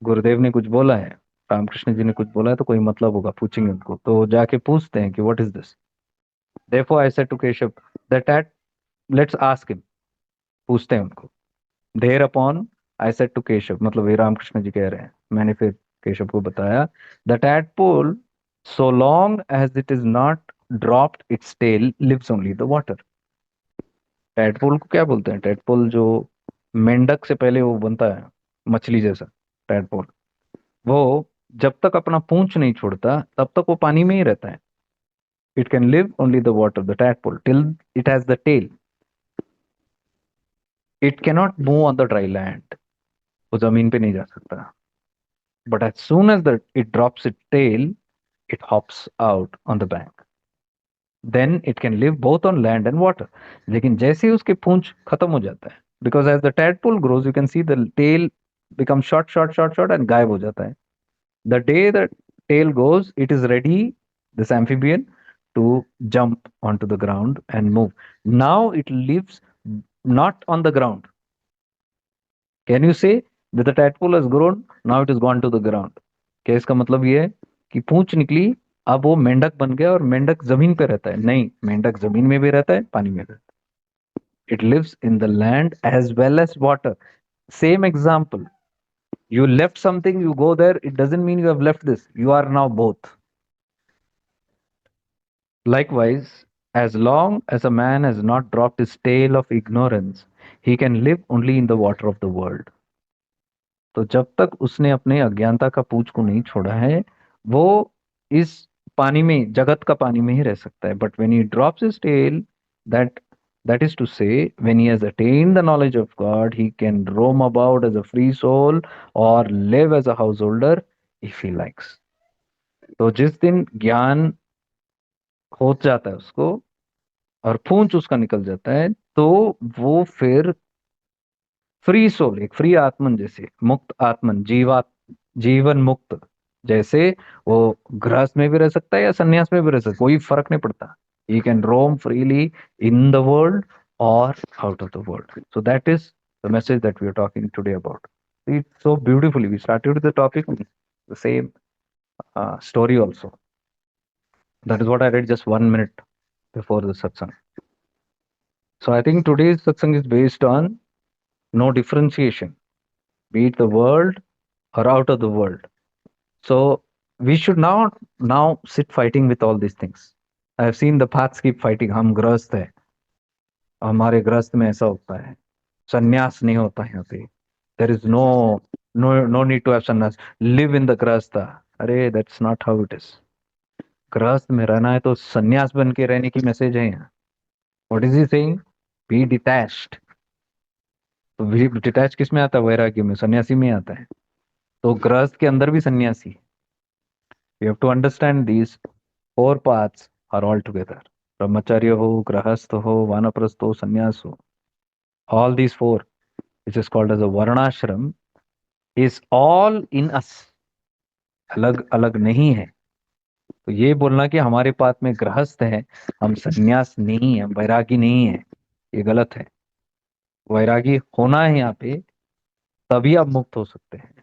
A: गुरुदेव ने कुछ बोला है, रामकृष्ण जी ने कुछ बोला है, तो कोई मतलब होगा, पूछेंगे उनको. तो जाके पूछते हैं कि what is this? Therefore, I said to Keshav that let's ask him. पूछते हैं उनको. Thereupon, I said to Keshav, मतलब ये रामकृष्ण जी कह रहे हैं, मैंने फिर केशव को बताया, the tadpole, so long as it is not dropped its tail, lives only the water. Tadpole को क्या बोलते हैं? टैडपोल जो मेंढक से पहले वो बनता है, मछली जैसा टैडपोल, वो जब तक अपना पूंछ नहीं छोड़ता तब तक वो पानी में ही रहता है. It can live only the water, the tadpole, till it has the tail. It cannot move on the dry land, वो जमीन पे नहीं जा सकता. But as soon as it drops its tail, it hops out on the bank. Then it can live both on land and water. लेकिन जैसे ही उसके पूंछ खत्म हो जाता है, because as the tadpole grows, you can see the tail become short and गायब हो जाता है. The day the tail goes, it is ready, this amphibian, to jump onto the ground and move. Now it lives not on the ground. Can you say that the tadpole has grown, now it has gone to the ground? क्या इसका मतलब ये है कि पूंछ निकली, अब वो मेंढक बन गया और मेंढक जमीन पे रहता है? नहीं, मेंढक जमीन में भी रहता है, पानी में रहता है. It lives in the land as well as water. Same example. You left something, you go there, it doesn't mean you have left this. You are now both. Likewise, As long as a man has not dropped his tail of ignorance, he can live only in the water of the world. तो जब तक उसने अपने अज्ञानता का पूंछ को नहीं छोड़ा है, वो इस पानी में, जगत का पानी में ही रह सकता है. But when he drops his tail, that that is to say, when he has attained the knowledge of God, he can roam about as a free soul or live as a householder if he likes. तो जिस दिन ज्ञान हो जाता है उसको और पूंछ उसका निकल जाता है, तो वो फिर फ्री सोल, एक फ्री आत्मन जैसे, मुक्त आत्मन, जीवन मुक्त जैसे, वो गृहस्थ में भी रह सकता है या सन्यास में भी रह सकता है, कोई फर्क नहीं पड़ता. He can roam freely in the world or out of the world. So that is the message that we are talking today about. It's so beautifully we started with the topic, the same story also. That is what I read just 1 minute before the satsang. So I think today's satsang is based on no differentiation, be it the world or out of the world. So we should not now sit fighting with all these things. I have seen the paths keep fighting. हम ग्रस्त है, हमारे ग्रस्त में ऐसा होता है, संन्यास नहीं होता है यहाँ पे. There is no need to have sannyas. Live in the grahastha. अरे that's not how it is. गृहस्थ में रहना है तो संन्यास बन के रहने की मैसेज है यहाँ. What is he saying? Be detached. तो भी डिटैच किस में आता है? वैराग्य में, सन्यासी में आता है. तो गृहस्थ के अंदर भी सन्यासी. You have to understand these four paths are all together. ब्रह्मचर्य हो, गृहस्थ हो, वानप्रस्थ हो, संन्यास हो, all these four, which is called as a varnashram, is all in us. अलग अलग नहीं है. तो ये बोलना कि हमारे पास में गृहस्थ है, हम संन्यास नहीं है, वैरागी नहीं है, ये गलत है. वैरागी होना है यहाँ पे, तभी आप मुक्त हो सकते हैं.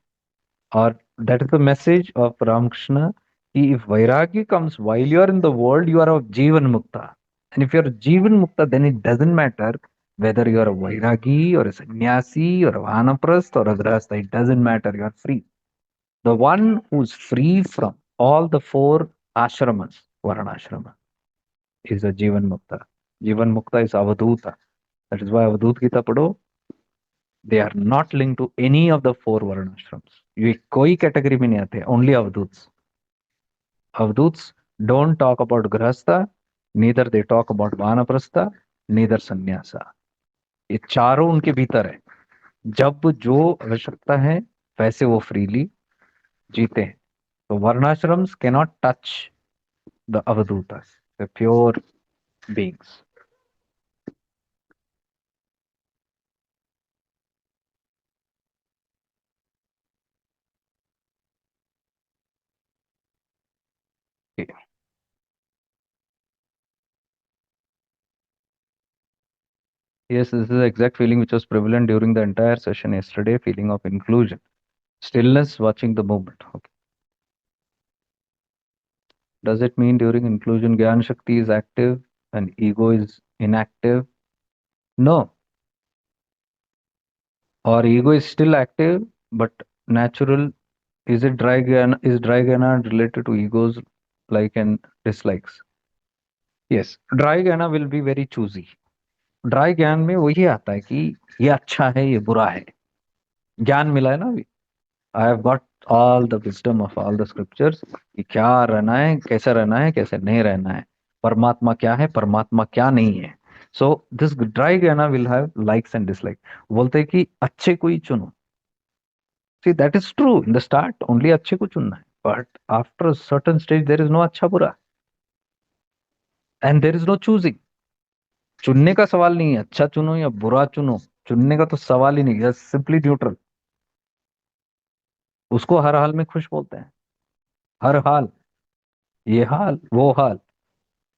A: और that is the message of Ramakrishna. If Vairagya comes while you are in the world, you are a Jeevanmukta. And if you are a Jeevanmukta, then it doesn't matter whether you are a Vairagi or a sannyasi or a Vanaprasth or a Grihastha. It doesn't matter. You are free. The one who's free from all the four ashramas, Varanashrama, is a Jeevanmukta. Jeevanmukta is Avadhuta. That is why Avadhut Gita padho. They are not linked to any of the four varnashrams. ये कोई category में नहीं आते, only अवधूत्स. अवधूत्स don't talk about grihastha, neither they talk about vanaprastha, neither sannyasa. ये चारों उनके भीतर है. जब जो आवश्यकता है वैसे वो फ्रीली जीते हैं. तो वर्णाश्रम्स cannot touch the avadhutas, the pure beings. Okay. Yes, this is the exact feeling which was prevalent during the entire session yesterday, feeling of inclusion. Stillness, watching the movement. Okay. Does it mean during inclusion, Gyan Shakti is active and ego is inactive? No. Or ego is still active, but natural. Is it dry Gyana? Is dry Gyana related to ego's like and dislikes? Yes. Dry Gyana will be very choosy. Dry ज्ञान में वही आता है कि ये अच्छा है, ये बुरा है. ज्ञान मिला है ना अभी. I have got all the wisdom of all the scriptures कि क्या रहना है, कैसे नहीं रहना है, परमात्मा क्या है, परमात्मा क्या नहीं है. So this dry gyan will have likes and dislike. बोलते हैं कि अच्छे को ही चुनो. See that is true. In the start only अच्छे को चुनना है, but after certain stage there is no अच्छा बुरा and there is no choosing. चुनने का सवाल नहीं है, अच्छा चुनो या बुरा चुनो, चुनने का तो सवाल ही नहीं है. Simply neutral. उसको हर हाल में खुश बोलते हैं. हर हाल, ये हाल वो हाल,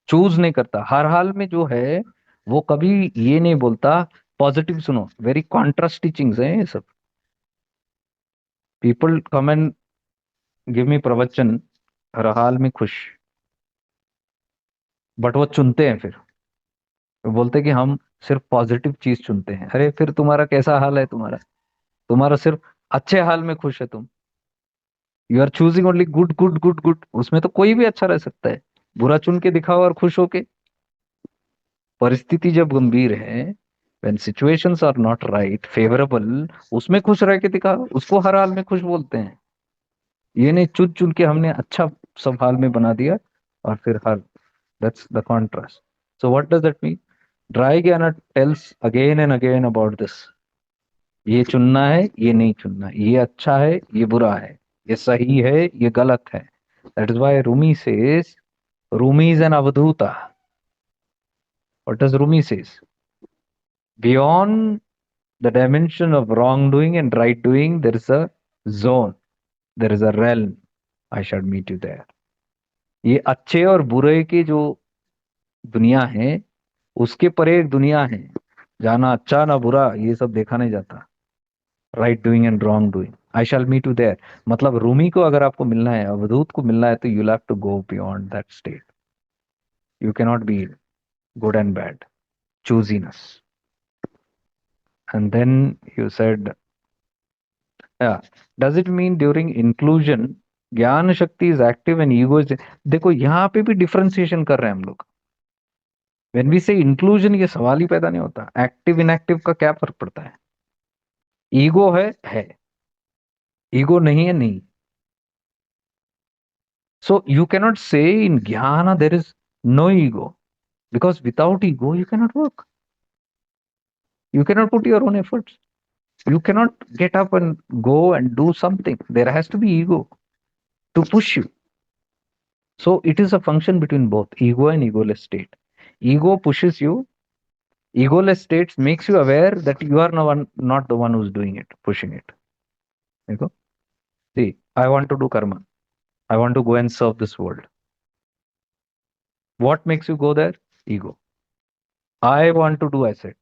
A: चूज नहीं करता. हर हाल में जो है वो कभी ये नहीं बोलता पॉजिटिव सुनो. वेरी कॉन्ट्रास्ट टीचिंग्स हैं ये सब. People come and give me प्रवचन, हर हाल में खुश, बट वो चुनते हैं फिर. वो बोलते हैं कि हम सिर्फ पॉजिटिव चीज चुनते हैं. अरे फिर तुम्हारा कैसा हाल है? तुम्हारा तुम्हारा सिर्फ अच्छे हाल में खुश है तुम. You are choosing only good good good good. उसमें तो कोई भी अच्छा रह सकता है. बुरा चुन के दिखाओ और खुश होके. परिस्थिति जब गंभीर है, when situations are not right, favorable, उसमें खुश रह के दिखा, उसको हर हाल में खुश बोलते हैं। ये नहीं चुन चुन के हमने अच्छा सब हाल में बना दिया और फिर हर, that's the contrast. So what does that mean? Dry Jnana tells again and again about this. ये चुनना है, ये नहीं चुनना, ये अच्छा है, ये बुरा है, ये सही है, ये गलत है. That is why Rumi says, Rumi is an avadhuta. What does Rumi says? Beyond the dimension of wrongdoing and right doing, there is a zone, there is a realm. I shall meet you there. ये अच्छे और बुरे की जो दुनिया है, उसके परे एक दुनिया है जहाँ ना अच्छा ना बुरा ये सब देखा नहीं जाता. Right doing and wrong doing, I shall meet you there. मतलब रूमी को अगर आपको मिलना है, अवधूत को मिलना है, तो you have to go beyond that state. You cannot be good and bad, choosiness. And then you said, does it mean during inclusion jnana shakti is active and ego is. देखो यहाँ पे भी डिफरेंशिएशन कर रहे हैं हम लोग. व्हेन वी से इंक्लूजन, ये सवाल ही पैदा नहीं होता. एक्टिव इनएक्टिव का क्या फर्क पड़ता है? ईगो है, ईगो नहीं है, नहीं. So you cannot say in Jnana there is no ego, because without ego you cannot work. You cannot put your own efforts. You cannot get up and go and do something. There has to be ego to push you. So it is a function between both ego and egoless state. Ego pushes you. Egoless states makes you aware that you are not the one who's doing it, pushing it. Ego. See, I want to do karma. I want to go and serve this world. What makes you go there? Ego. I want to do, I said.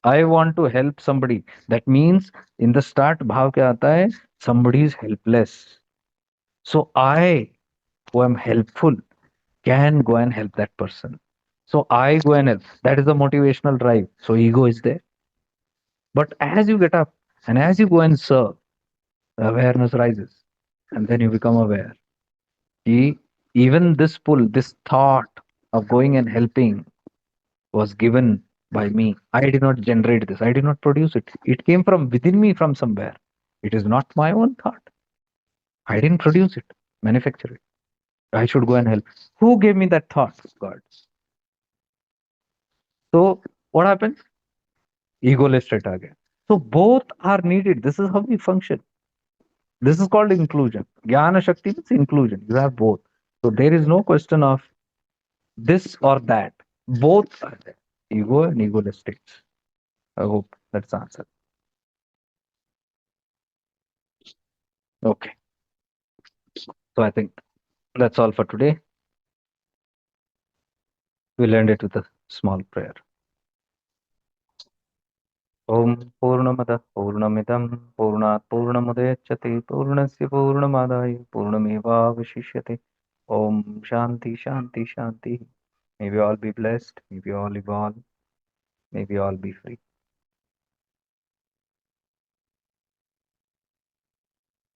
A: I want to help somebody. That means in the start भाव क्या आता है? Somebody is helpless. So I, who am helpful, can go and help that person. So I go and help. That is the motivational drive. So ego is there. But as you get up and as you go and serve, the awareness rises. And then you become aware. Even this pull, this thought of going and helping was given by me. I did not generate this. I did not produce it. It came from within me from somewhere. It is not my own thought. I didn't produce it, manufacture it. I should go and help. Who gave me that thought? God. So what happens? Egoless state again. So both are needed. This is how we function. This is called inclusion. Jnana Shakti means inclusion. You have both. So there is no question of this or that. Both are there. Ego and egoless states. I hope that's the answer. Okay. So I think that's all for today. We'll end it with a small prayer. Om Purnamada Purnamidam Purnat Purnamudechyate Purnasya Purnamadaya Purnamevavashishyate. Om Shanti Shanti Shanti. May we all be blessed. May we all evolve. May we all be free.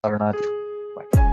A: Arunach. Bye.